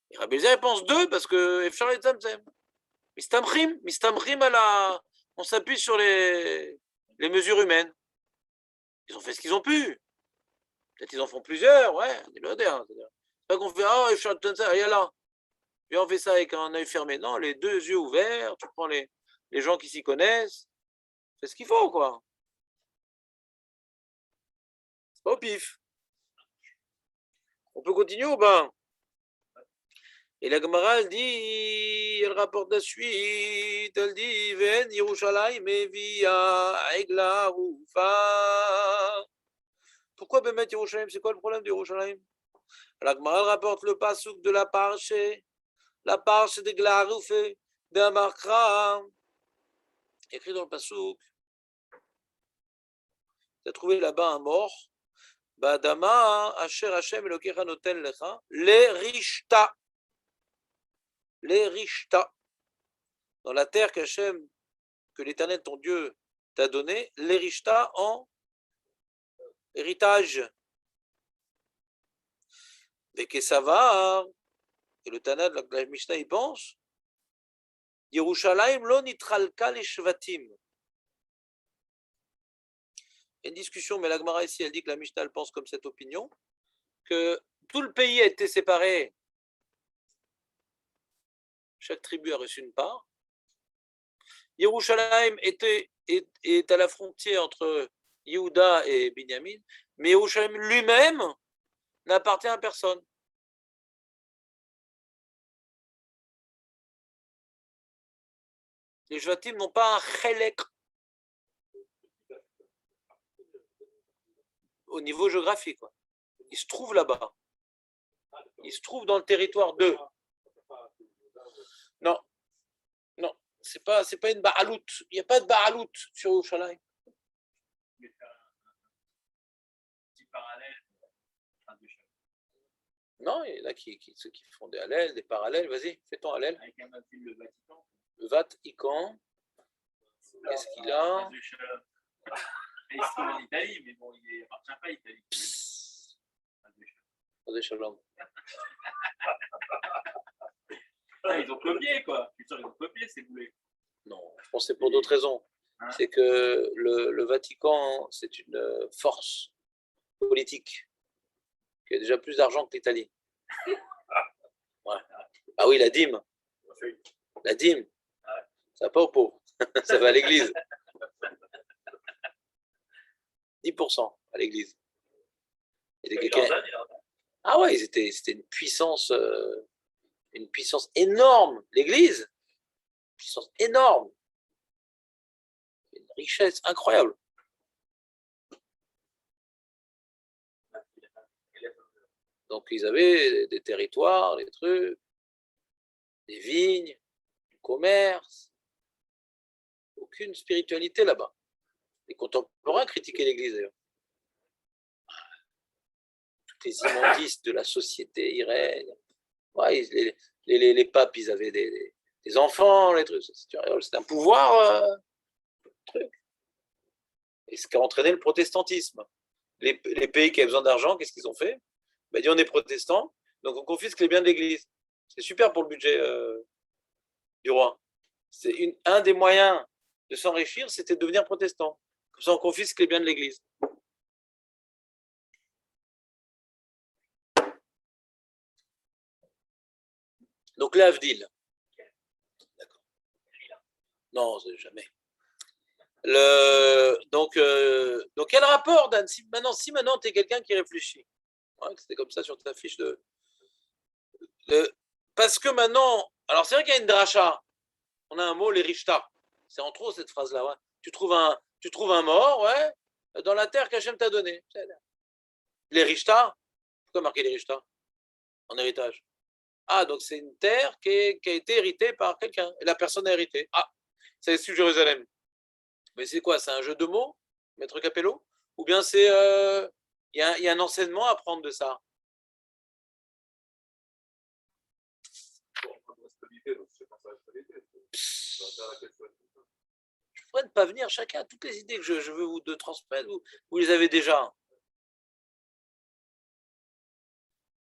Et Rabbi Eliezer pense deux parce que Efshar et Tzamtzem. Mistamchim on s'appuie sur les mesures humaines. Ils ont fait ce qu'ils ont pu. Peut-être ils en font plusieurs, ouais. C'est pas qu'on fait Efshar et Tzamtzem, allez là. Puis on fait ça avec un œil fermé. Non, les deux yeux ouverts, tu prends les gens qui s'y connaissent. C'est ce qu'il faut, quoi. C'est pas au pif. On peut continuer ou pas? Et la Gemara, elle rapporte la suite, elle dit, Ven Yerushalayim Evia Egla Rufa. Pourquoi Bemet Yerushalayim? C'est quoi le problème de Yerushalayim? La Gemara rapporte le pasouk de la parche de Glaroufé, d'Amarkra. Écrit dans le pasouk. Tu as trouvé là-bas un mort. Badama, Asher Hashem Elokecha Noten Lecha, les Rishta. Les Rishta. Dans la terre qu'Hachem, que l'Éternel ton Dieu t'a donné, les Rishta en héritage. Et que ça va, et le Tana de la Mishnah y pense, Yerushalayim lo nitralka les shvatim. Il y a une discussion, mais la Gemara ici, elle dit que la Mishnah elle pense comme cette opinion, que tout le pays a été séparé. Chaque tribu a reçu une part. Yerushalayim est à la frontière entre Yehuda et Binyamin, mais Yerushalayim lui-même n'appartient à personne. Les Shvatim n'ont pas un chelek au niveau géographique. Ils se trouvent là-bas. Ils se trouvent dans le territoire d'eux. Non. Non. C'est pas une Baalout. Il n'y a pas de Baalout sur Yerushalayim. Petit parallèle. Non, il y en a ceux qui font des hallels, des parallèles. Vas-y, fais ton hallel. Avec un film, le Vatican. Le Vatican, qu'est-ce qu'il a? Il se trouve en Italie, mais bon, il appartient pas à l'Italie. Vas-y, Shalom. Ils ont copié, quoi. Putain, ils ont copié ces boulets. Non, je pense que c'est pour d'autres raisons. Hein? C'est que le Vatican, c'est une force politique qui a déjà plus d'argent que l'Italie. Ouais. Ah oui, la dîme. La dîme. Ça va pas aux pauvres. Ça va à l'église. 10% à l'église. Ah ouais, c'était une puissance énorme. L'église, une puissance énorme. Une richesse incroyable. Donc ils avaient des territoires, des trucs, des vignes, du commerce. Aucune spiritualité là-bas. Les contemporains critiquaient l'Église d'ailleurs. Toutes les immondices de la société iraient. Ouais, les papes, ils avaient des enfants, les trucs. C'est un pouvoir. Truc. Et ce qui a entraîné le protestantisme. Les pays qui avaient besoin d'argent, qu'est-ce qu'ils ont fait? Ben, on est protestants, donc on confisque les biens de l'Église. C'est super pour le budget du roi. C'est un des moyens de s'enrichir, c'était de devenir protestant. Comme ça, on confisque les biens de l'Église. Donc l'Avdil. D'accord. Non, jamais. Donc, quel rapport, Dan? Si maintenant tu es quelqu'un qui réfléchit, ouais, c'était comme ça sur ta fiche parce que maintenant, alors c'est vrai qu'il y a une dracha, on a un mot, les rishta. C'est en trop cette phrase-là. Ouais. Tu trouves un mort, ouais, dans la terre qu'Hachem t'a donnée. Les rishta, pourquoi marquer les rishta en héritage? Ah, donc c'est une terre qui a été héritée par quelqu'un, et la personne a hérité. Ah, c'est sur Jérusalem. Mais c'est quoi? C'est un jeu de mots, Maître Capello? Ou bien c'est y a un enseignement à prendre de ça? Je pourrais ne pas venir, chacun, toutes les idées que je veux vous transmettre, vous les avez déjà.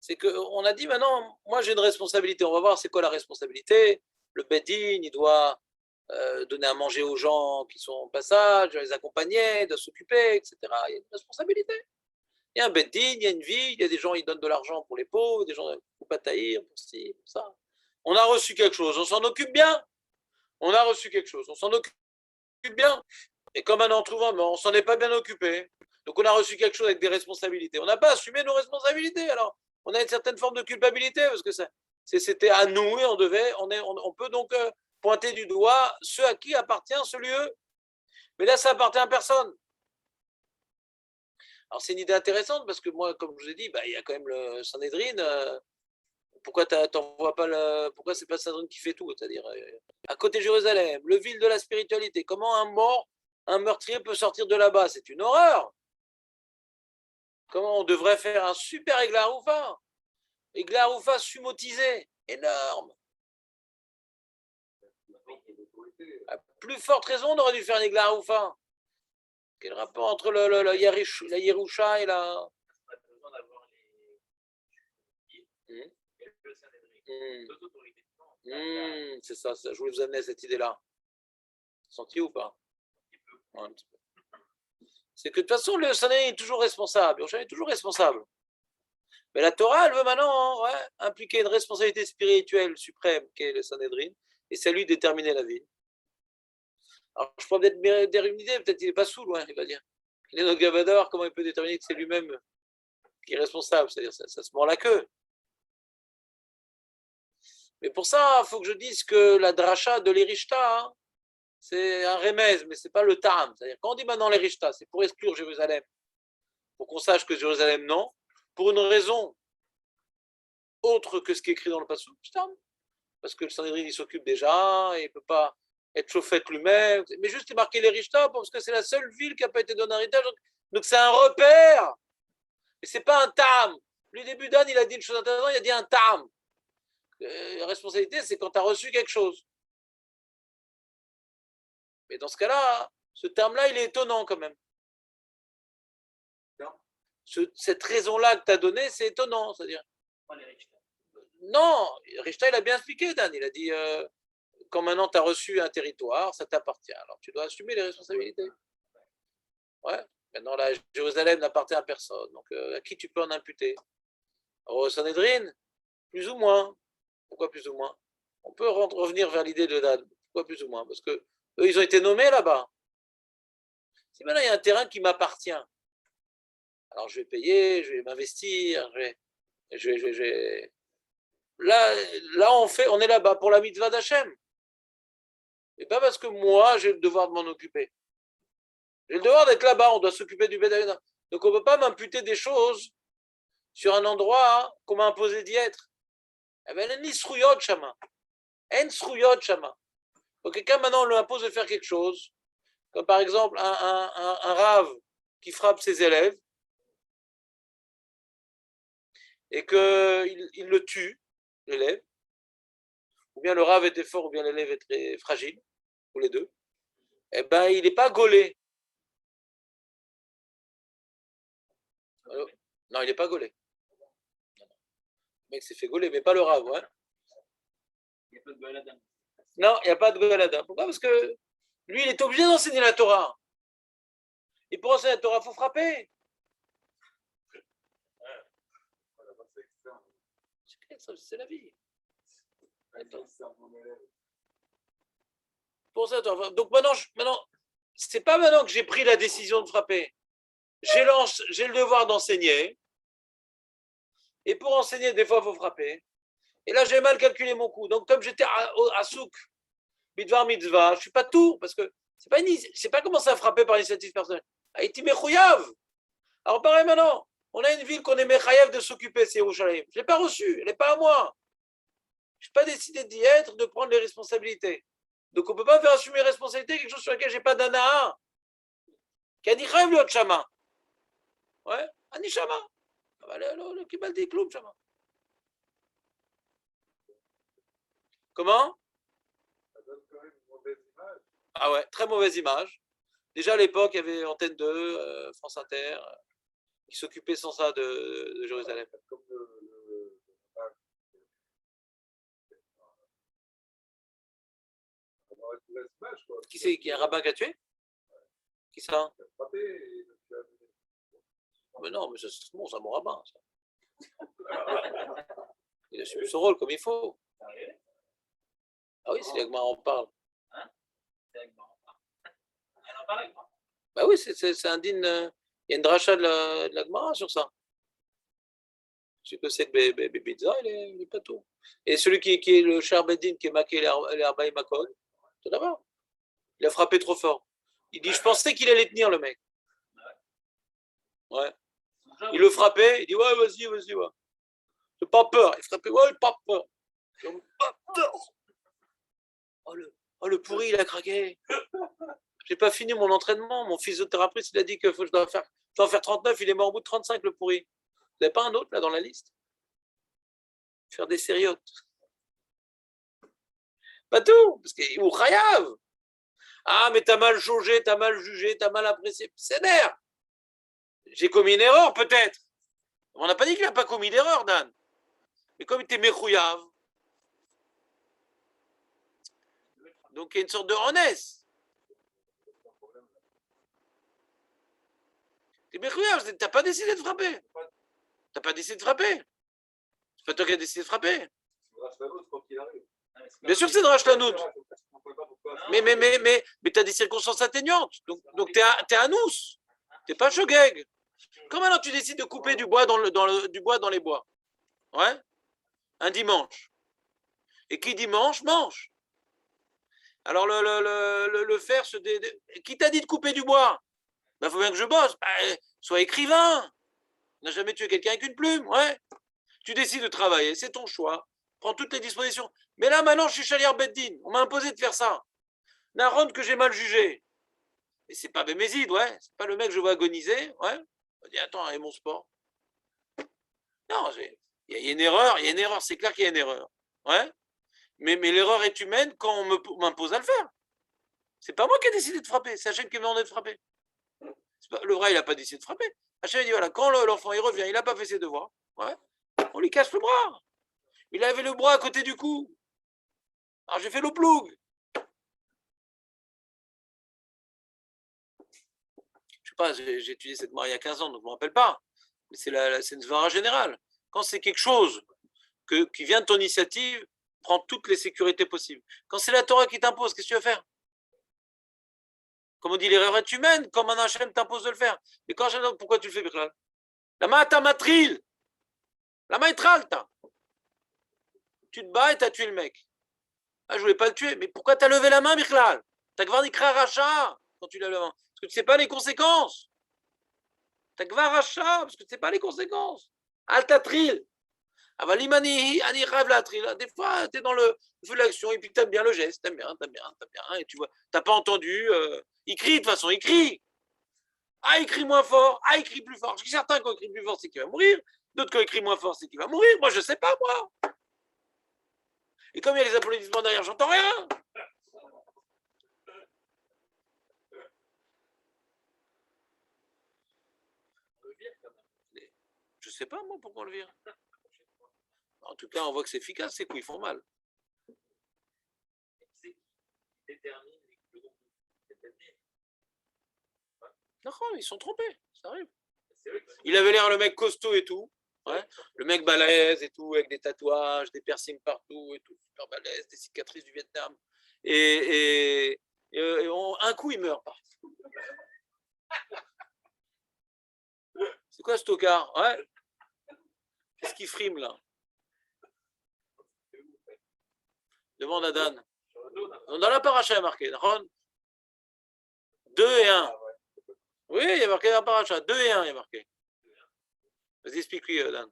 C'est qu'on a dit maintenant, moi j'ai une responsabilité, on va voir c'est quoi la responsabilité. Le Bedin, il doit donner à manger aux gens qui sont en passage, les accompagner, de s'occuper, etc. Il y a une responsabilité. Il y a un Bedin, il y a une vie, il y a des gens qui donnent de l'argent pour les pauvres, des gens qui ne faut pas taillir, pour ci, pour ça. On a reçu quelque chose, on s'en occupe bien. On a reçu quelque chose, on s'en occupe bien. Et comme un en trouvant, mais on s'en est pas bien occupé. Donc on a reçu quelque chose avec des responsabilités. On n'a pas assumé nos responsabilités. Alors on a une certaine forme de culpabilité parce que c'était à nous et on peut donc pointer du doigt ceux à qui appartient ce lieu. Mais là, ça appartient à personne. Alors c'est une idée intéressante parce que moi, comme je vous ai dit, il y a quand même le Sanhédrin. Pourquoi t'envoies pas pourquoi c'est pas Sanhédrin qui fait tout? C'est-à-dire à côté de Jérusalem, le ville de la spiritualité. Comment un meurtrier peut sortir de là-bas? C'est une horreur. Comment on devrait faire un super Egla Haroufa? Egla Haroufa sumotisé, énorme. À plus forte raison, on aurait dû faire un Egla Haroufa. Quel rapport entre la Yerusha et la... On a besoin d'avoir le Sanhédrin. Deux autorités. C'est ça, je voulais vous amener à cette idée-là. Senti ou pas? Ouais, un petit peu. C'est que de toute façon, le Sanhédrin est toujours responsable. Yerusha est toujours responsable. Mais la Torah, elle veut maintenant impliquer une responsabilité spirituelle suprême, qui est le Sanhédrin, et c'est à lui de déterminer la vie. Alors, je pourrais peut-être dire une idée, peut-être il n'est pas saoul, il va dire. Il est dans le Gavador, comment il peut déterminer que c'est lui-même qui est responsable? C'est-à-dire, ça se mord la queue. Mais pour ça, il faut que je dise que la dracha de l'Erishta, c'est un remèze, mais ce n'est pas le tam. C'est-à-dire, quand on dit maintenant l'Erishta, c'est pour exclure Jérusalem, pour qu'on sache que Jérusalem, non, pour une raison autre que ce qui est écrit dans le Passouk, parce que le Sanhédrin, il s'occupe déjà, et il ne peut pas être chauffé lui-même, mais juste il marqué les Rishta parce que c'est la seule ville qui n'a pas été donnée en héritage, donc c'est un repère, et c'est pas un tam. Lui, début d'âne, il a dit une chose intéressante, il a dit un ta'am. Responsabilité, c'est quand tu as reçu quelque chose. Mais dans ce cas-là, ce terme-là, il est étonnant quand même. Cette raison-là que tu as donnée, c'est étonnant. C'est-à-dire, non, Richter, il a bien expliqué, Dan. Il a dit, quand maintenant tu as reçu un territoire, ça t'appartient. Alors tu dois assumer les responsabilités. Ouais. Maintenant, la Jérusalem n'appartient à personne. Donc, à qui tu peux en imputer? Au Sanhédrin, plus ou moins. Pourquoi plus ou moins? On peut revenir vers l'idée de Dan. Pourquoi plus ou moins? Parce que eux, ils ont été nommés là-bas. Si maintenant il y a un terrain qui m'appartient, alors je vais payer, je vais m'investir, je vais... Là, on est là-bas pour la mitzvah d'Hachem. Et pas parce que moi, j'ai le devoir de m'en occuper. J'ai le devoir d'être là-bas, on doit s'occuper du bédouin. Donc on ne peut pas m'imputer des choses sur un endroit qu'on m'a imposé d'y être. Eh bien, ni srouyot shama. En srouyot shama. Donc quelqu'un maintenant on lui impose de faire quelque chose, comme par exemple un rave qui frappe ses élèves et qu'il le tue, l'élève, ou bien le rave était fort, ou bien l'élève est très fragile, ou les deux, eh bien il n'est pas gaulé. Non, il n'est pas gaulé. Le mec s'est fait gauler, mais pas le rave. Hein. Il n'y a pas de balade. Non, il n'y a pas de golada. Pourquoi? Parce que lui, il est obligé d'enseigner la Torah. Et pour enseigner la Torah, il faut frapper. C'est la vie. Pour ça, donc maintenant, c'est pas maintenant que j'ai pris la décision de frapper. J'ai le devoir d'enseigner. Et pour enseigner, des fois, il faut frapper. Et là, j'ai mal calculé mon coup. Donc, comme j'étais à souk, midvar mitzvah, je ne suis pas tout, parce que c'est pas commencé à frapper par initiative personnelle. Haïti mechouyav. Alors, pareil maintenant, on a une ville qu'on est mechayav de s'occuper, c'est Yerushalayim. Je ne l'ai pas reçue, elle n'est pas à moi. Je n'ai pas décidé d'y être, de prendre les responsabilités. Donc, on ne peut pas faire assumer les responsabilités quelque chose sur lequel je n'ai pas d'anaha. Kani chayav liot shama. Ouais, ani shama. Le kibaldi kloum shama. Comment? Ah ouais, très mauvaise image. Déjà à l'époque, il y avait Antenne 2, France Inter, qui s'occupait sans ça de Jérusalem. Qui c'est? Qui est un rabbin qui a tué? Qui ça? Mais non, mais c'est bon, c'est un bon rabbin. Ça. Il a assumé son rôle comme il faut. Ah oui, c'est l'Agmara en parle. Hein? C'est Agmara en parle. Elle en parle, Agmara. Bah oui, c'est un din. Il y a une dracha de l'Agmara sur ça. Celui que c'est que Bizarre, il est pas tout. Et celui qui est le Char Beddin, qui est maqué les Arbaï Makon, tout d'abord. Il a frappé trop fort. Il dit, je pensais qu'il allait tenir le mec. Ouais. Il le frappait, il dit, ouais, vas-y, ouais. J'ai pas peur. Il frappait, ouais, j'ai pas peur. Pas peur. Oh, le pourri, il a craqué. J'ai pas fini mon entraînement. Mon physiothérapeute, il a dit que je dois en faire 39. Il est mort au bout de 35, le pourri. Vous n'avez pas un autre, là, dans la liste? Faire des sériotes. Pas tout. Parce que, ou chayav. Ah, mais t'as mal jaugé, t'as mal jugé, t'as mal apprécié. C'est d'air. J'ai commis une erreur, peut-être. On n'a pas dit qu'il n'a pas commis d'erreur, Dan. Mais comme il était mechouyav, donc il y a une sorte de honnêteté. T'es mechouyav, t'as pas décidé de frapper. T'as pas décidé de frapper. C'est pas toi qui as décidé de frapper. Bien sûr que c'est de Rachlanout. Mais tu as des circonstances atténuantes. Donc tu es un nous. Tu n'es pas shogeg. Comment alors tu décides de couper du bois du bois dans les bois? Ouais. Un dimanche. Et qui dimanche mange. Alors le fer qui t'a dit de couper du bois? Il faut bien que je bosse. Sois écrivain. On n'a jamais tué quelqu'un avec une plume. Ouais. Tu décides de travailler, c'est ton choix. Prends toutes les dispositions. Mais là, maintenant, je suis Chalier Beddin. On m'a imposé de faire ça. Naron que j'ai mal jugé. Et c'est pas Bémézide, ouais. C'est pas le mec que je vois agoniser, ouais. On dit, attends, et mon sport? Non, il y a une erreur, c'est clair qu'il y a une erreur. Ouais. Mais l'erreur est humaine quand on m'impose à le faire. C'est pas moi qui ai décidé de frapper, c'est Hachem qui m'a demandé de frapper. Le vrai, il n'a pas décidé de frapper. Hachem a dit voilà, quand l'enfant il revient, il n'a pas fait ses devoirs, ouais, on lui casse le bras. Il avait le bras à côté du cou. Alors j'ai fait le ploug. Je sais pas, j'ai étudié cette mort il y a 15 ans, donc je ne me rappelle pas. Mais c'est une svara générale. Quand c'est quelque chose qui vient de ton initiative, prends toutes les sécurités possibles. Quand c'est la Torah qui t'impose, qu'est-ce que tu vas faire? Comme on dit, l'erreur est humaine, comme un Hachem t'impose de le faire. Mais quand Hachem, pourquoi tu le fais, Bichlal? La ma'ata matril. La ma'etralta. Tu te bats et tu as tué le mec. Ah, je voulais pas le tuer, mais pourquoi tu as levé la main, Bichlal? T'as gvar nikra racha quand tu lèves la main. Parce que tu ne sais pas les conséquences. T'as gvar racha parce que tu ne sais pas les conséquences. Al tatril. Des fois, tu es dans le feu de l'action et puis tu aimes bien le geste, t'aimes bien, et tu vois, t'as pas entendu, il crie de toute façon, il crie. Ah, il crie moins fort, ah, il crie plus fort. Je suis certain qu'on crie plus fort, c'est qu'il va mourir. D'autres, quand il crie moins fort, c'est qu'il va mourir. Moi, je sais pas, moi. Et comme il y a les applaudissements derrière, j'entends rien. Je sais pas, moi, pourquoi on le vire. En tout cas, on voit que c'est efficace, ces coups, ils font mal. Détermine le groupe. Non, ils sont trompés, ça arrive. Il avait l'air le mec costaud et tout. Ouais. Le mec balèze et tout, avec des tatouages, des piercings partout et tout, super balèze, des cicatrices du Vietnam. Un coup, il meurt. C'est quoi ce tocard? Ouais. Qu'est-ce qu'il frime là? Demande à Dan. Dans la paracha, il y a marqué. 2 et 1. Oui, il y a marqué dans la paracha. 2 et 1, il y a marqué. Vas-y, explique-lui, Dan.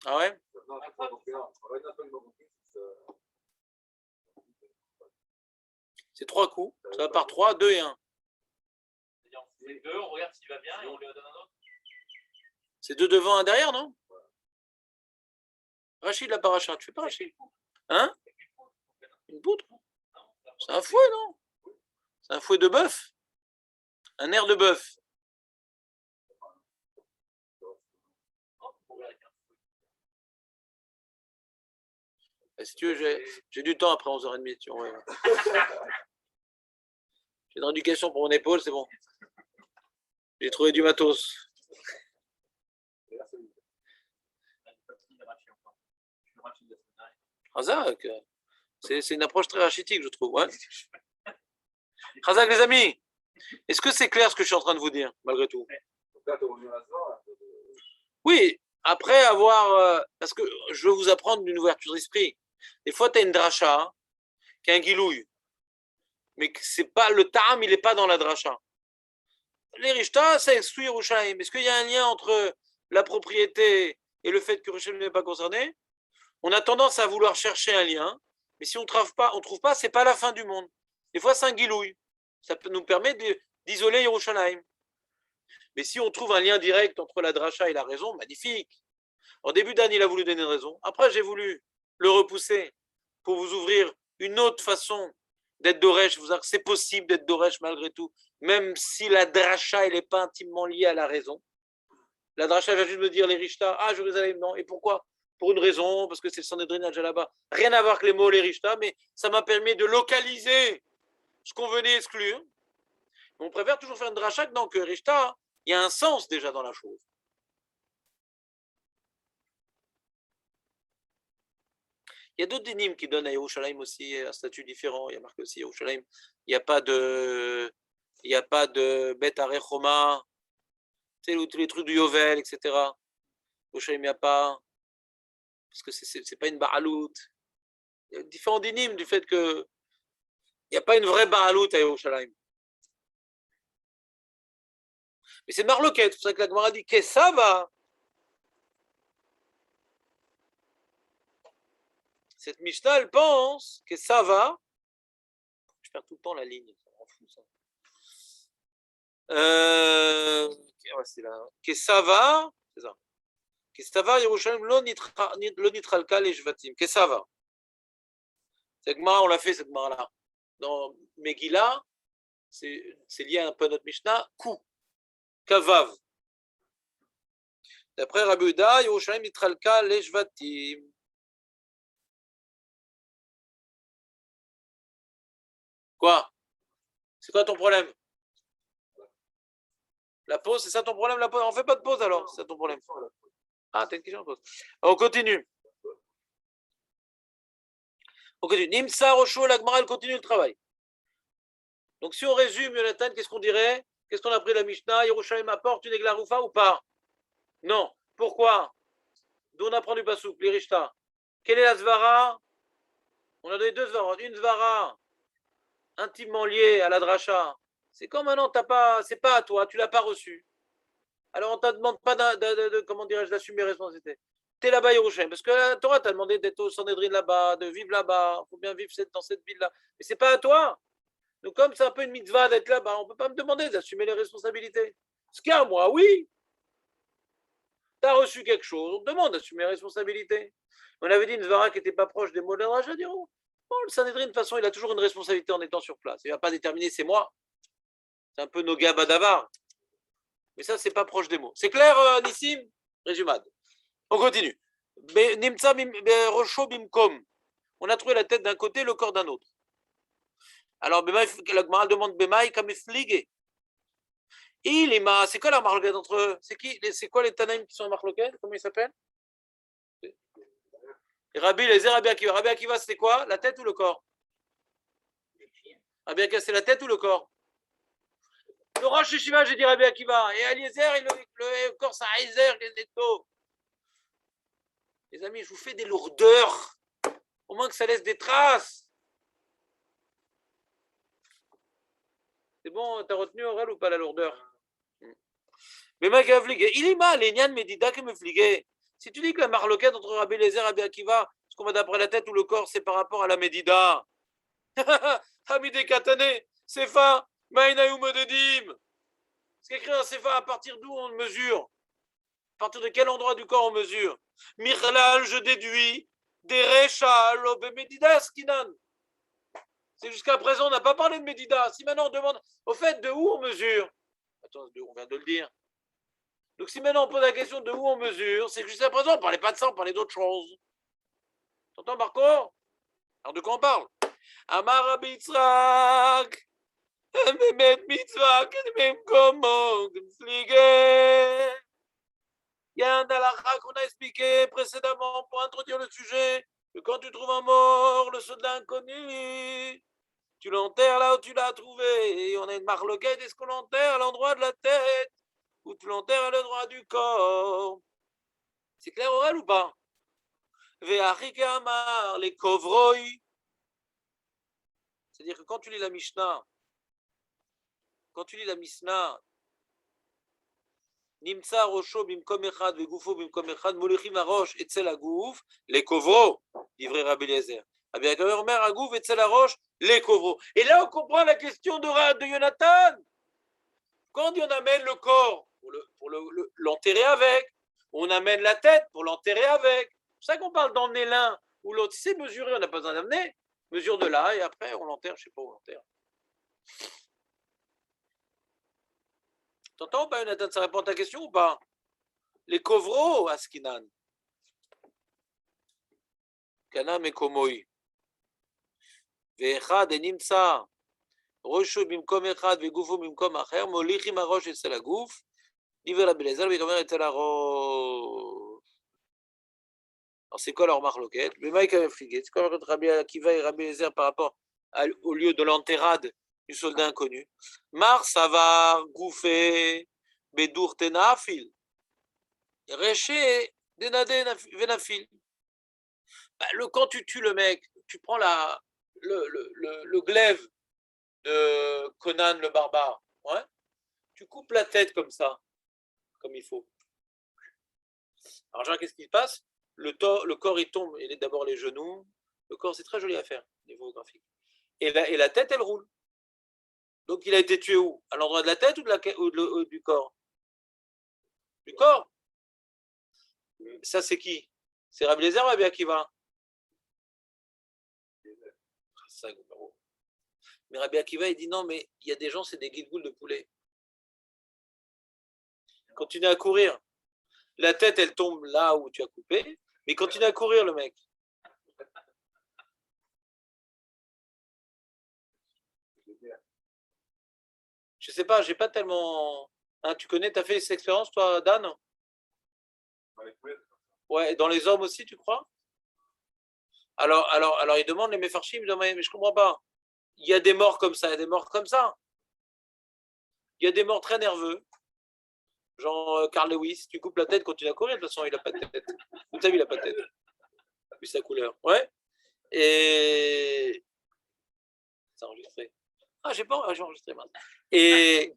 Ah ouais? C'est 3 coups. Ça va par 3, 2 et 1. C'est 2, on regarde s'il va bien et on lui donne un autre. C'est 2 devant, 1 derrière, non? Rachid la paracha, tu fais pas Rachid? Hein? Une poutre? C'est un fouet, non? C'est un fouet de bœuf. Un air de bœuf. Si tu veux, j'ai du temps après 11h30. Ouais. J'ai de l'éducation pour mon épaule, c'est bon. J'ai trouvé du matos. Razak, c'est une approche très rachitique, je trouve. Ouais. Razak, les amis, est-ce que c'est clair ce que je suis en train de vous dire, malgré tout? Oui, après avoir... parce que je veux vous apprendre d'une ouverture d'esprit. Des fois, tu as une dracha qui a un guilouille, mais c'est pas le ta'am, il n'est pas dans la dracha. Les rishta, ça exclut Yerushalayim. Est-ce qu'il y a un lien entre la propriété et le fait que Yerushalayim n'est pas concerné? On a tendance à vouloir chercher un lien, mais si on ne trouve pas, c'est pas la fin du monde. Des fois, c'est un guilouille. Ça nous permet d'isoler Yerushalayim. Mais si on trouve un lien direct entre la dracha et la raison, magnifique. En début d'année, il a voulu donner une raison. Après, j'ai voulu le repousser pour vous ouvrir une autre façon d'être Doresh. C'est possible d'être Doresh malgré tout, même si la dracha, elle n'est pas intimement liée à la raison. La dracha va juste me dire les Rishta, ah, Jérusalem, non. Et pourquoi? Pour une raison, parce que c'est le Sanhedrin à Jalaba. Rien à voir avec les mots, les Rishta, mais ça m'a permis de localiser ce qu'on venait exclure. On préfère toujours faire une dracha que dans que Rishta, il y a un sens déjà dans la chose. Il y a d'autres dynimes qui donnent à Yerushalayim aussi un statut différent. Il y a marqué aussi Yerushalayim. Il n'y a pas de Bet Arechoma, tu sais, tous les trucs du Yovel, etc. Yerushalayim, il n'y a pas. Parce que c'est pas une Baalout. Il y a différents dynimes du fait que il n'y a pas une vraie Baalout à Yerushalayim. Mais c'est marloquette. C'est pour ça que la Gemara dit que ça va. Cette Mishnah, elle pense que ça va. Je perds tout le temps la ligne, ça me rend fou ça. c'est là. Kesava, c'est ça. Kesava, Yerushalayim, lo nitralka les Shvatim. Kesava. Cette Gemara, on l'a fait, cette Gemara-là. Dans Megillah, c'est lié un peu à notre Mishnah, Kou, Kavav. D'après Rabbi Yehuda, Yerushalayim, nitralka les Shvatim. Quoi? C'est quoi ton problème? La pause, c'est ça ton problème? La pause? On fait pas de pause alors, c'est ça ton problème? Ah, t'as une question de pause. On continue. On continue. Nimsa, Rocho, l'Agmara, elle continue le travail. Donc si on résume, Jonathan, qu'est-ce qu'on dirait? Qu'est-ce qu'on a pris de la Mishnah? Yerushalayim apporte une églaroufa ou pas? Non. Pourquoi? D'où on apprend du Passouk, les Rishta. Quelle est la Zvara? On a donné deux Zvaras. Une Zvara intimement liée à la Dracha. C'est comme maintenant, c'est pas à toi, tu l'as pas reçu. Alors on ne te demande pas comment dirais-je, d'assumer responsabilité. Tu es là-bas à Yerushalayim, parce que la Torah t'a demandé d'être au Sanhedrin là-bas, de vivre là-bas, il faut bien vivre dans cette ville-là. Mais c'est pas à toi. Donc comme c'est un peu une mitzvah d'être là-bas, on ne peut pas me demander d'assumer les responsabilités. Ce qu'à moi, oui. Tu as reçu quelque chose, on te demande d'assumer les responsabilités. On avait dit une Zvara qui n'était pas proche des mots de la Dracha, dire bon, le Sanhedrin, de toute façon, il a toujours une responsabilité en étant sur place. Il ne va pas déterminer c'est moi. C'est un peu Noga Badavar. Mais ça, c'est pas proche des mots. C'est clair, Nissim? Résumade. On continue. Nimtsa Rocho Bimkom. On a trouvé la tête d'un côté, le corps d'un autre. Alors, la Gemara demande Bemaï Kamiflige. C'est quoi la marloquette entre eux? C'est quoi les Tanaïm qui sont en marloquette? Comment ils s'appellent? Rabbi Eliezer, Rabbi Akiva. Rabbi Akiva, c'était quoi? La tête ou le corps? Rabbi Akiva, c'est la tête ou le corps? Le Rosh Yeshiva, j'ai dit Rabbi Akiva. Et Eliezer, le corps, c'est Eliezer, les amis, je vous fais des lourdeurs. Au moins que ça laisse des traces. C'est bon, t'as retenu Aurel ou pas la lourdeur? Mais mec, il est mal, les Nyan Medida qui me fliguait. Si tu dis que la marloquette entre Rabbi Eliezer et Rabbi Akiva, ce qu'on va d'après la tête ou le corps, c'est par rapport à la Medida. Hamide Katane, Sefa, Maïnaïou Modedim. C'est écrit un Sefa, à partir d'où on mesure? À partir de quel endroit du corps on mesure? Mirlal, je déduis, des Recha, Lobe Medida Skinan. C'est jusqu'à présent, on n'a pas parlé de Medida. Si maintenant on demande, au fait, de où on mesure? Attends, on vient de le dire. Donc si maintenant on pose la question de où on mesure, c'est que jusqu'à présent, on ne parlait pas de ça, on parlait d'autre chose. T'entends, Marco? Alors de quoi on parle? Amar Rabbi Yitzhak, Mehmet Mitzvah, Kedmem Komo, Gmflige. Il y a un halakha qu'on a expliqué précédemment pour introduire le sujet, que quand tu trouves un mort, le soldat inconnu, tu l'enterres là où tu l'as trouvé. Et on a une marloquette, est-ce qu'on l'enterre à l'endroit de la tête ou tu l'enterres à l'endroit du corps? C'est clair, Aurel, ou pas? Ve'achike amar, les kovroi. C'est-à-dire que quand tu lis la Mishnah, Nimtsa Rosho bimkom echad vegufo bimkom echad molichim harosh etzel hagouf les kovro, livré Rabbi Eliezer. Rabbi Akiva Omer hagouf etzel harosh les kovro. Et là on comprend la question de Jonathan. Quand on amène le corps pour l'enterrer avec, on amène la tête pour l'enterrer avec. C'est pour ça qu'on parle d'emmener l'un ou l'autre. Si c'est mesuré, on n'a pas besoin d'amener. Mesure de là et après on l'enterre, je ne sais pas où on l'enterre. T'entends ou pas, Jonathan? Ça répond à ta question ou pas? Les kovro, Askinan. Kana mekomoi. Ve'echad enimtsa. Rosho bimkom echad ve'gufo bimkom acher. Molichim harosh etzel haguf. Livré Rabbi Eliezer, v'yomer etzel harosh. Alors c'est quoi leur marloquette? Le Maïk avait fligué. C'est quoi Rabbi Akiva et Rabbi Eliezer par rapport au lieu de l'enterrade du soldat inconnu? Mar savar gouffé bedour tenafil reché denade venafil. Quand tu tues le mec, tu prends le glaive de Conan le barbare, ouais, tu coupes la tête comme ça, comme il faut. Alors genre, qu'est-ce qui se passe? Le corps il tombe, il est d'abord les genoux. Le corps c'est très joli à faire niveau graphique. Et la tête elle roule. Donc il a été tué où? À l'endroit de la tête ou du corps? du corps. Ça, c'est qui? C'est Rabbi Eliezer ou Rabbi Akiva? Mais Rabbi Akiva, il dit non, mais il y a des gens, c'est des guilgoules de poulet. Continue à courir. La tête, elle tombe là où tu as coupé, mais continue à courir, le mec. Je sais pas, j'ai pas tellement. Hein, tu connais, tu as fait cette expérience, toi, Dan? Ouais, dans les hommes aussi, tu crois? Alors, il demande les Mefarchim, il demande, mais je comprends pas. Il y a des morts comme ça, il y a des morts comme ça. Il y a des morts très nerveux. Genre Carl Lewis, tu coupes la tête, continue à courir, de toute façon, il n'a pas de tête. Vous savez, il n'a pas de tête. Vu sa couleur. Ouais. Et. C'est enregistré. Ah, j'ai enregistré maintenant. Et.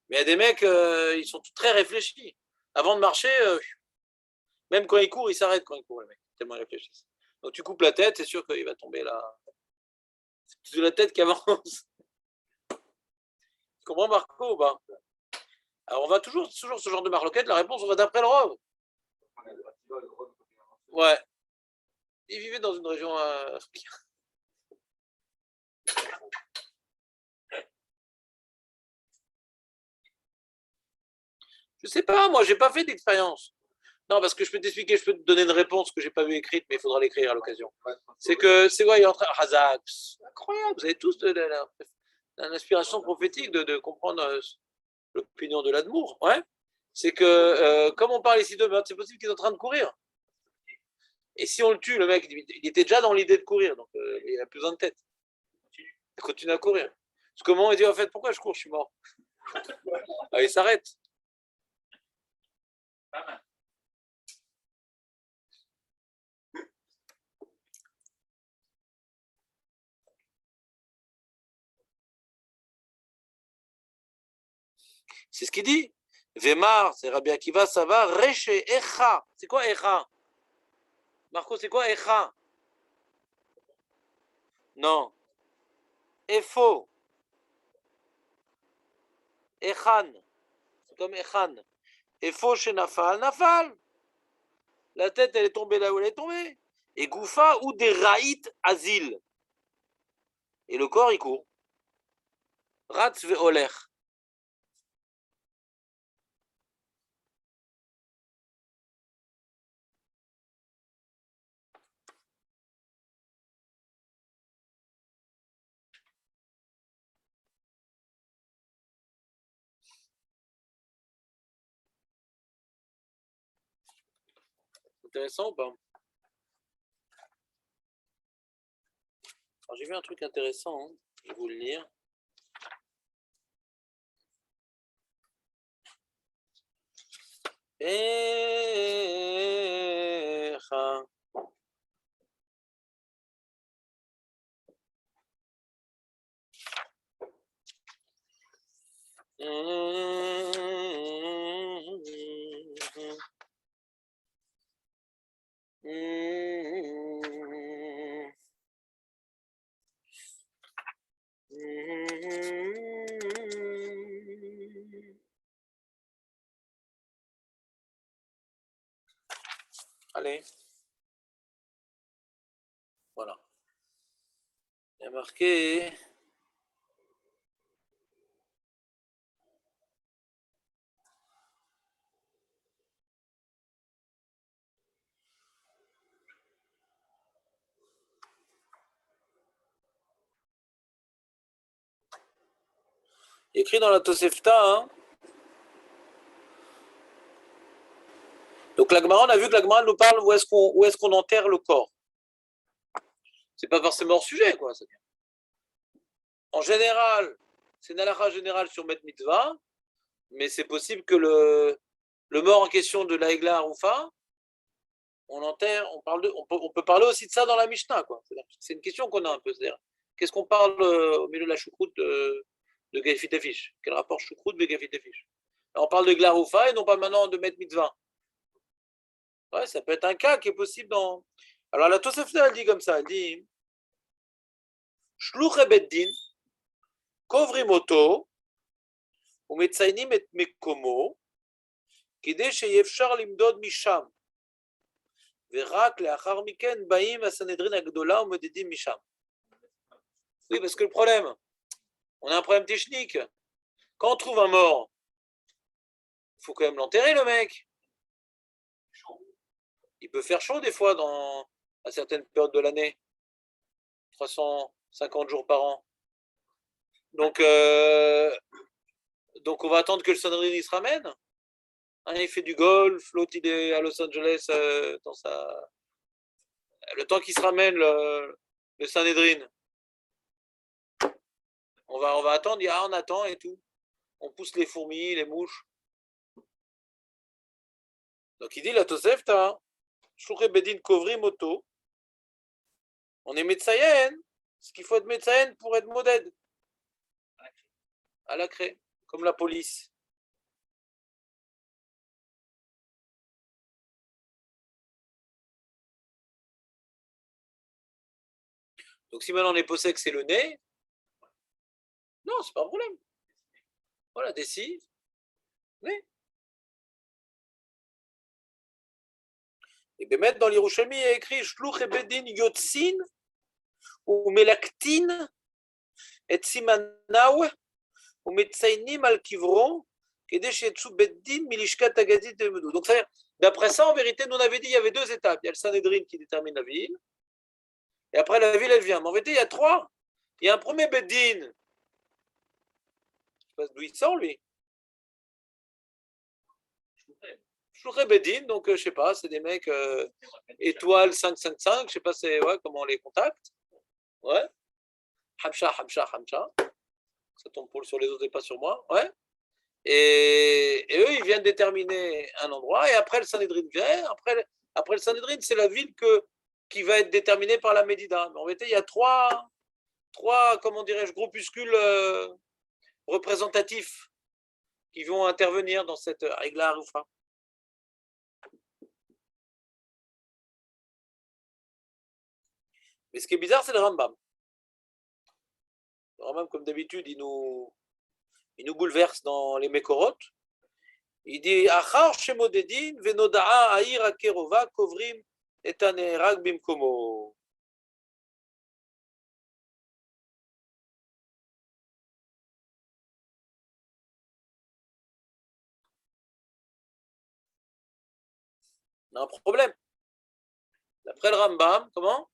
Mais il y a des mecs, ils sont très réfléchis. Avant de marcher, même quand ils courent, ils s'arrêtent quand ils courent, les mecs. Tellement ils réfléchissent. Donc tu coupes la tête, c'est sûr qu'il va tomber là. C'est plutôt la tête qui avance. Tu comprends, Marco, ou pas? Alors on va toujours ce genre de marloquette, la réponse, on va d'après le Rov. Ouais. Il vivait dans une région. Je sais pas, moi, j'ai pas fait d'expérience. Non, parce que je peux t'expliquer, je peux te donner une réponse que j'ai pas vue écrite, mais il faudra l'écrire à l'occasion. C'est que, c'est quoi, il est en train. Hazak, incroyable, vous avez tous l'inspiration prophétique de comprendre l'opinion de l'Admour. Ouais. C'est que, comme on parle ici de meurtre, c'est possible qu'il est en train de courir. Et si on le tue, le mec, il était déjà dans l'idée de courir, donc il a plus besoin de tête. Il continue à courir. Parce que moment, il dit, en fait, pourquoi je cours, je suis mort. Ah, il s'arrête. Pas mal. C'est ce qu'il dit. Vemar, c'est Rabbi Akiva, ça va. Reche, Echa. C'est quoi Echa? Marco, c'est quoi Echa? Non. Efo. Echan. C'est comme Echan. Efo chez Nafal. Nafal. La tête, elle est tombée là où elle est tombée. Et Goufa ou des Raït Azil. Et le corps, il court. Ratz ve Oler. Intéressant ou pas? Alors, j'ai vu un truc intéressant, hein. Je vais vous le lire. Echa. Allez. Voilà. Il y a marqué. Écrit dans la Tosefta, hein. Donc la Gemara, on a vu que la Gemara nous parle où est-ce qu'on enterre le corps. C'est pas forcément hors sujet, quoi. En général, c'est une halakha générale sur Met Mitzvah, mais c'est possible que le mort en question de l'Aïgla Aroufa, on enterre, on peut parler aussi de ça dans la Mishnah, quoi. C'est une question qu'on a un peu. C'est-à-dire, qu'est-ce qu'on parle au milieu de la choucroute de Gefit Efish? Quel rapport choucroute de Gefit Efish? On parle de Glaroufa et non pas maintenant de Met Mitzvah. Ouais, ça peut être un cas qui est possible dans. Alors la Tosefta, elle dit comme ça, elle dit Shluch Beddin, Kovrimoto, ומציינים את מקומו, כדי שיהיה אפשר למדוד משם. ורק לאחר מכן באים הסנהדרין הגדולה ומודדים משם. Oui, parce que le problème, on a un problème technique. Quand on trouve un mort, il faut quand même l'enterrer, le mec. Il peut faire chaud des fois à certaines périodes de l'année. 350 jours par an. Donc on va attendre que le Sanhedrin il se ramène. Hein, il fait du golf, l'autre il est à Los Angeles le temps qu'il se ramène le Sanhedrin. On va attendre, on attend et tout. On pousse les fourmis, les mouches. Donc il dit la Tosefta, Shluchei Bedin Kovrim Oto. On est Metsayen, ce qu'il faut être Metsayen pour être modèle. À la craie, comme la police. Donc si maintenant on est posé que c'est le nez, non, c'est pas un problème. Voilà, décide. Mais. Et bien mettre dans l'Yerushalmi, il y a écrit Shluchei Bedin Yotzin ou Melaktin et Simanaw ou Metsainim al Kivron Kede Shetsu Beddin Milishkat Agazit de Medou. Donc d'après ça, en vérité, nous on avait dit il y avait deux étapes. Il y a le Sanhedrin qui détermine la ville, et après la ville elle vient. Mais en vérité, il y a trois. Il y a un premier Beddin. Je ne sais pas d'où il sort lui. Shluchei Bedin, donc je ne sais pas, c'est des mecs étoile 555, je ne sais pas comment on les contacte. Ouais. Hamcha. Ça tombe sur les autres et pas sur moi. Ouais. Et eux, ils viennent déterminer un endroit, et après le Sanhedrin vient. Après le Sanhedrin, c'est la ville qui va être déterminée par la Médida. Mais en vérité, il y a trois comment dirais-je, groupuscules représentatifs qui vont intervenir dans cette Aïgla Haroufa. Mais ce qui est bizarre, c'est le Rambam. Le Rambam, comme d'habitude, il nous bouleverse dans les Mekorot. Il dit Achar shemodedin venoda'a ha'ir akerova kovrim et haneherag bimkomo. On a un problème. D'après le Rambam, comment?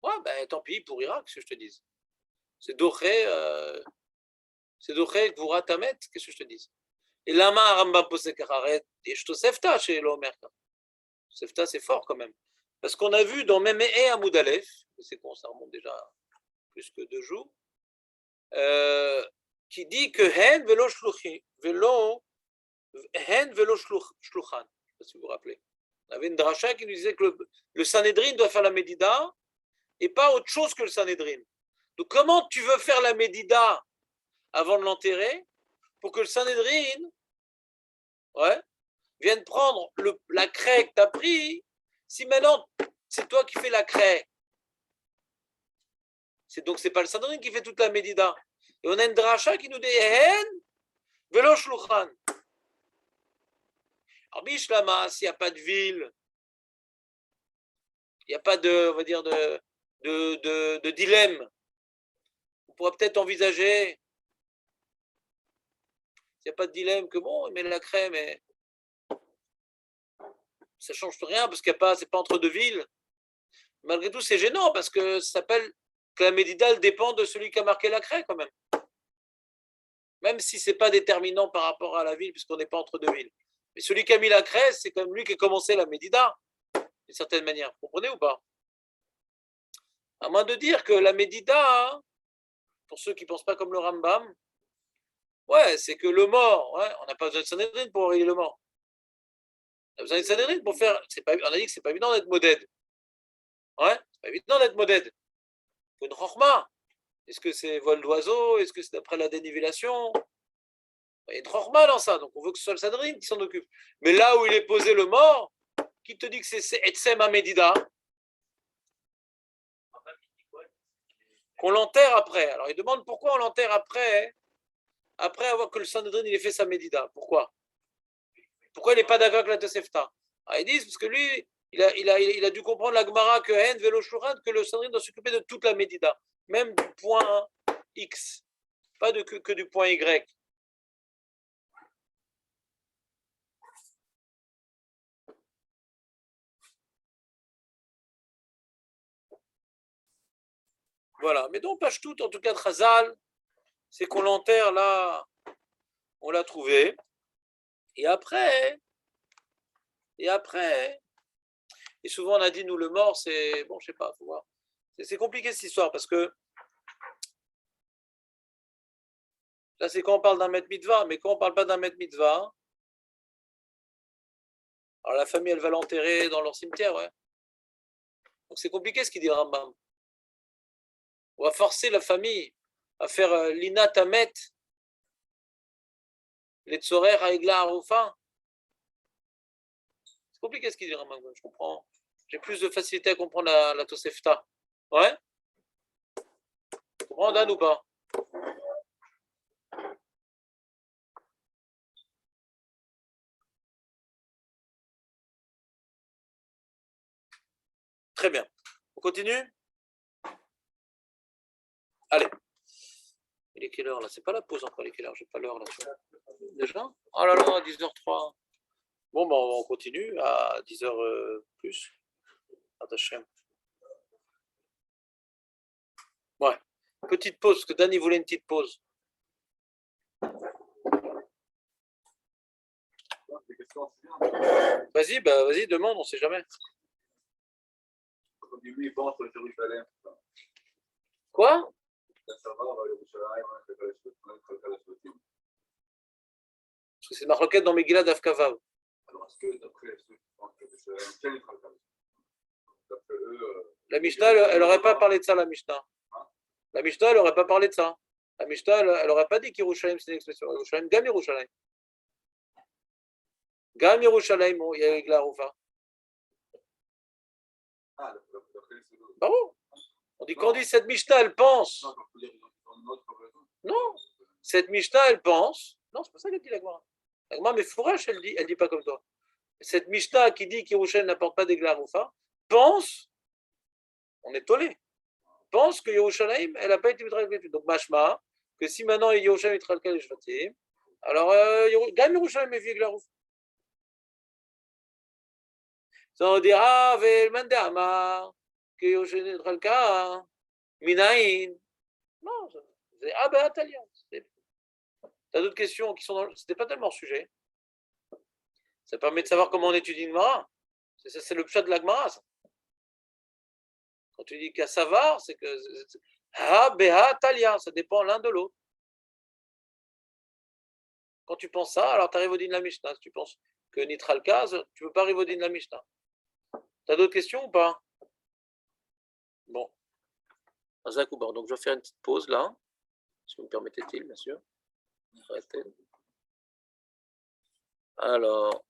Ouais, ben tant pis pour Irak, ce que je te dise. C'est Doché Gvura Tamet, qu'est-ce que je te dis? Et Lama Rambam Posek Haret, et je te Sefta chez l'Omer. Sefta, c'est fort quand même. Parce qu'on a vu dans Memee Amoud Aleph, c'est con, ça remonte déjà plus que 2 jours, qui dit que Hen velo shluchan. Je ne sais pas si vous vous rappelez. On avait une dracha qui nous disait que le Sanhedrin doit faire la Médida et pas autre chose que le Sanhedrin. Donc comment tu veux faire la Médida avant de l'enterrer pour que le Sanhedrin vienne prendre la craie que tu as pris, si maintenant c'est toi qui fais la craie. Donc c'est pas le Sanhedrin qui fait toute la Médida. Et on a une dracha qui nous dit Hen velo shluchan. Alors, Bishlama, s'il n'y a pas de ville, il n'y a pas de, on va dire, de dilemme, on pourrait peut-être envisager, s'il n'y a pas de dilemme, que bon, il met la crème, mais ça ne change rien, parce qu'il n'y a pas, c'est pas entre deux villes. Malgré tout, c'est gênant, parce que ça s'appelle que la Médida dépend de celui qui a marqué la craie, quand même. Même si ce n'est pas déterminant par rapport à la ville, puisqu'on n'est pas entre deux villes. Mais celui qui a mis la craie, c'est quand même lui qui a commencé la Médida, d'une certaine manière. Vous comprenez ou pas? À moins de dire que la Médida, pour ceux qui ne pensent pas comme le Rambam, c'est que le mort, on n'a pas besoin de Sanhedrin pour réveiller le mort. On a besoin de Sanhedrin pour faire. On a dit que ce n'est pas évident d'être modèle. C'est pas évident d'être modèle. Il faut une chorma. Est-ce que c'est vol d'oiseau? Est-ce que c'est d'après la dénivellation? Il y a une chorma dans ça, donc on veut que ce soit le Sanhedrin qui s'en occupe. Mais là où il est posé le mort, qui te dit que c'est Etsem Amedida? Qu'on l'enterre après. Alors il demande pourquoi on l'enterre après après avoir que le Sanhedrin il ait fait sa Médida. Pourquoi il n'est pas d'accord avec la Tosefta? Ils disent parce que lui, il a dû comprendre la Gemara que Hen Velo Shuran, que le Sanhedrin doit s'occuper de toute la Médida, même du point X, pas que du point Y. Voilà, mais donc page toute, en tout cas de Chazal, c'est qu'on l'enterre là, on l'a trouvé, et souvent on a dit nous le mort, c'est bon, je sais pas, faut voir. C'est compliqué cette histoire parce que là c'est quand on parle d'un Met Mitzvah, mais quand on parle pas d'un Met Mitzvah, alors la famille elle va l'enterrer dans leur cimetière, ouais. Donc c'est compliqué ce qu'il dit le Rambam. On va forcer la famille à faire l'ina tamet, les tzorer à Egla Arufa. C'est compliqué ce qu'il dit le Rambam, je comprends. J'ai plus de facilité à comprendre la Tosefta. Ouais? Tu comprends Dan ou pas? Très bien. On continue? Allez. Il est quelle heure là? C'est pas la pause encore, il est quelle heure? J'ai pas l'heure là. Déjà? Oh là là, 10h03. Bon, ben, on continue à 10h plus. Attachez. Ouais. Petite pause, parce que Danny voulait une petite pause. Des questions aussi, hein. Vas-y, demande, on sait jamais. Au début, ils pensent sur Jérusalem. Quoi? Ça va, Yerushalayim, Parce que c'est ma requête dans Megillah d'Afkavav. alors, est-ce que d'après ceux qui pensent que Yerushalayim, quel est le d'après eux, La Mishnah, elle n'aurait pas parlé de ça, la Mishnah. La Mishnah, elle n'aurait pas parlé de ça. La Mishnah, elle n'aurait pas dit qu'Yerushalayim, c'est une expression. Yerushalayim, Gam Yerushalayim. Gam Yerushalayim, il y a eu Glaroufa. ah, d'après c'est l'autre. Bravo. On dit qu'on dit cette Mishnah, elle pense. Non, on peut dire une autre raison. Non. Cette Mishnah, elle pense. Non, c'est pas ça qu'elle dit la Gemara. La Gemara, mais Fourache, elle dit pas comme toi. Cette Mishnah qui dit qu'Yerushalayim n'apporte pas des Glaroufa, pense, on est tollé, pense que Yerushalayim, elle n'a pas été mitralka. Donc, mashma, que si maintenant Yerushalayim est mitralka les shvatim, alors, Gam Yerushalayim est vu Glarouf. Ça veut dire, ah, Velmande Amar, que Yerushalayim est mitralka, Minaïn. Non, c'est ah, ben, Atalia. T'as d'autres questions qui sont dans. C'était pas tellement le sujet. Ça permet de savoir comment on étudie une Gemara. C'est le pshat de la Gemara, ça. Quand tu dis qu'à savoir, c'est que ha, beha, talia, ça dépend l'un de l'autre. Quand tu penses ça, alors tu arrives au din de la Mishnah. Si tu penses que Nitralka, tu ne peux pas arriver au din de la Mishnah. Tu as d'autres questions ou pas? Bon. Donc je vais faire une petite pause là. Si vous me permettez-il, bien sûr. Arrêtez. Alors.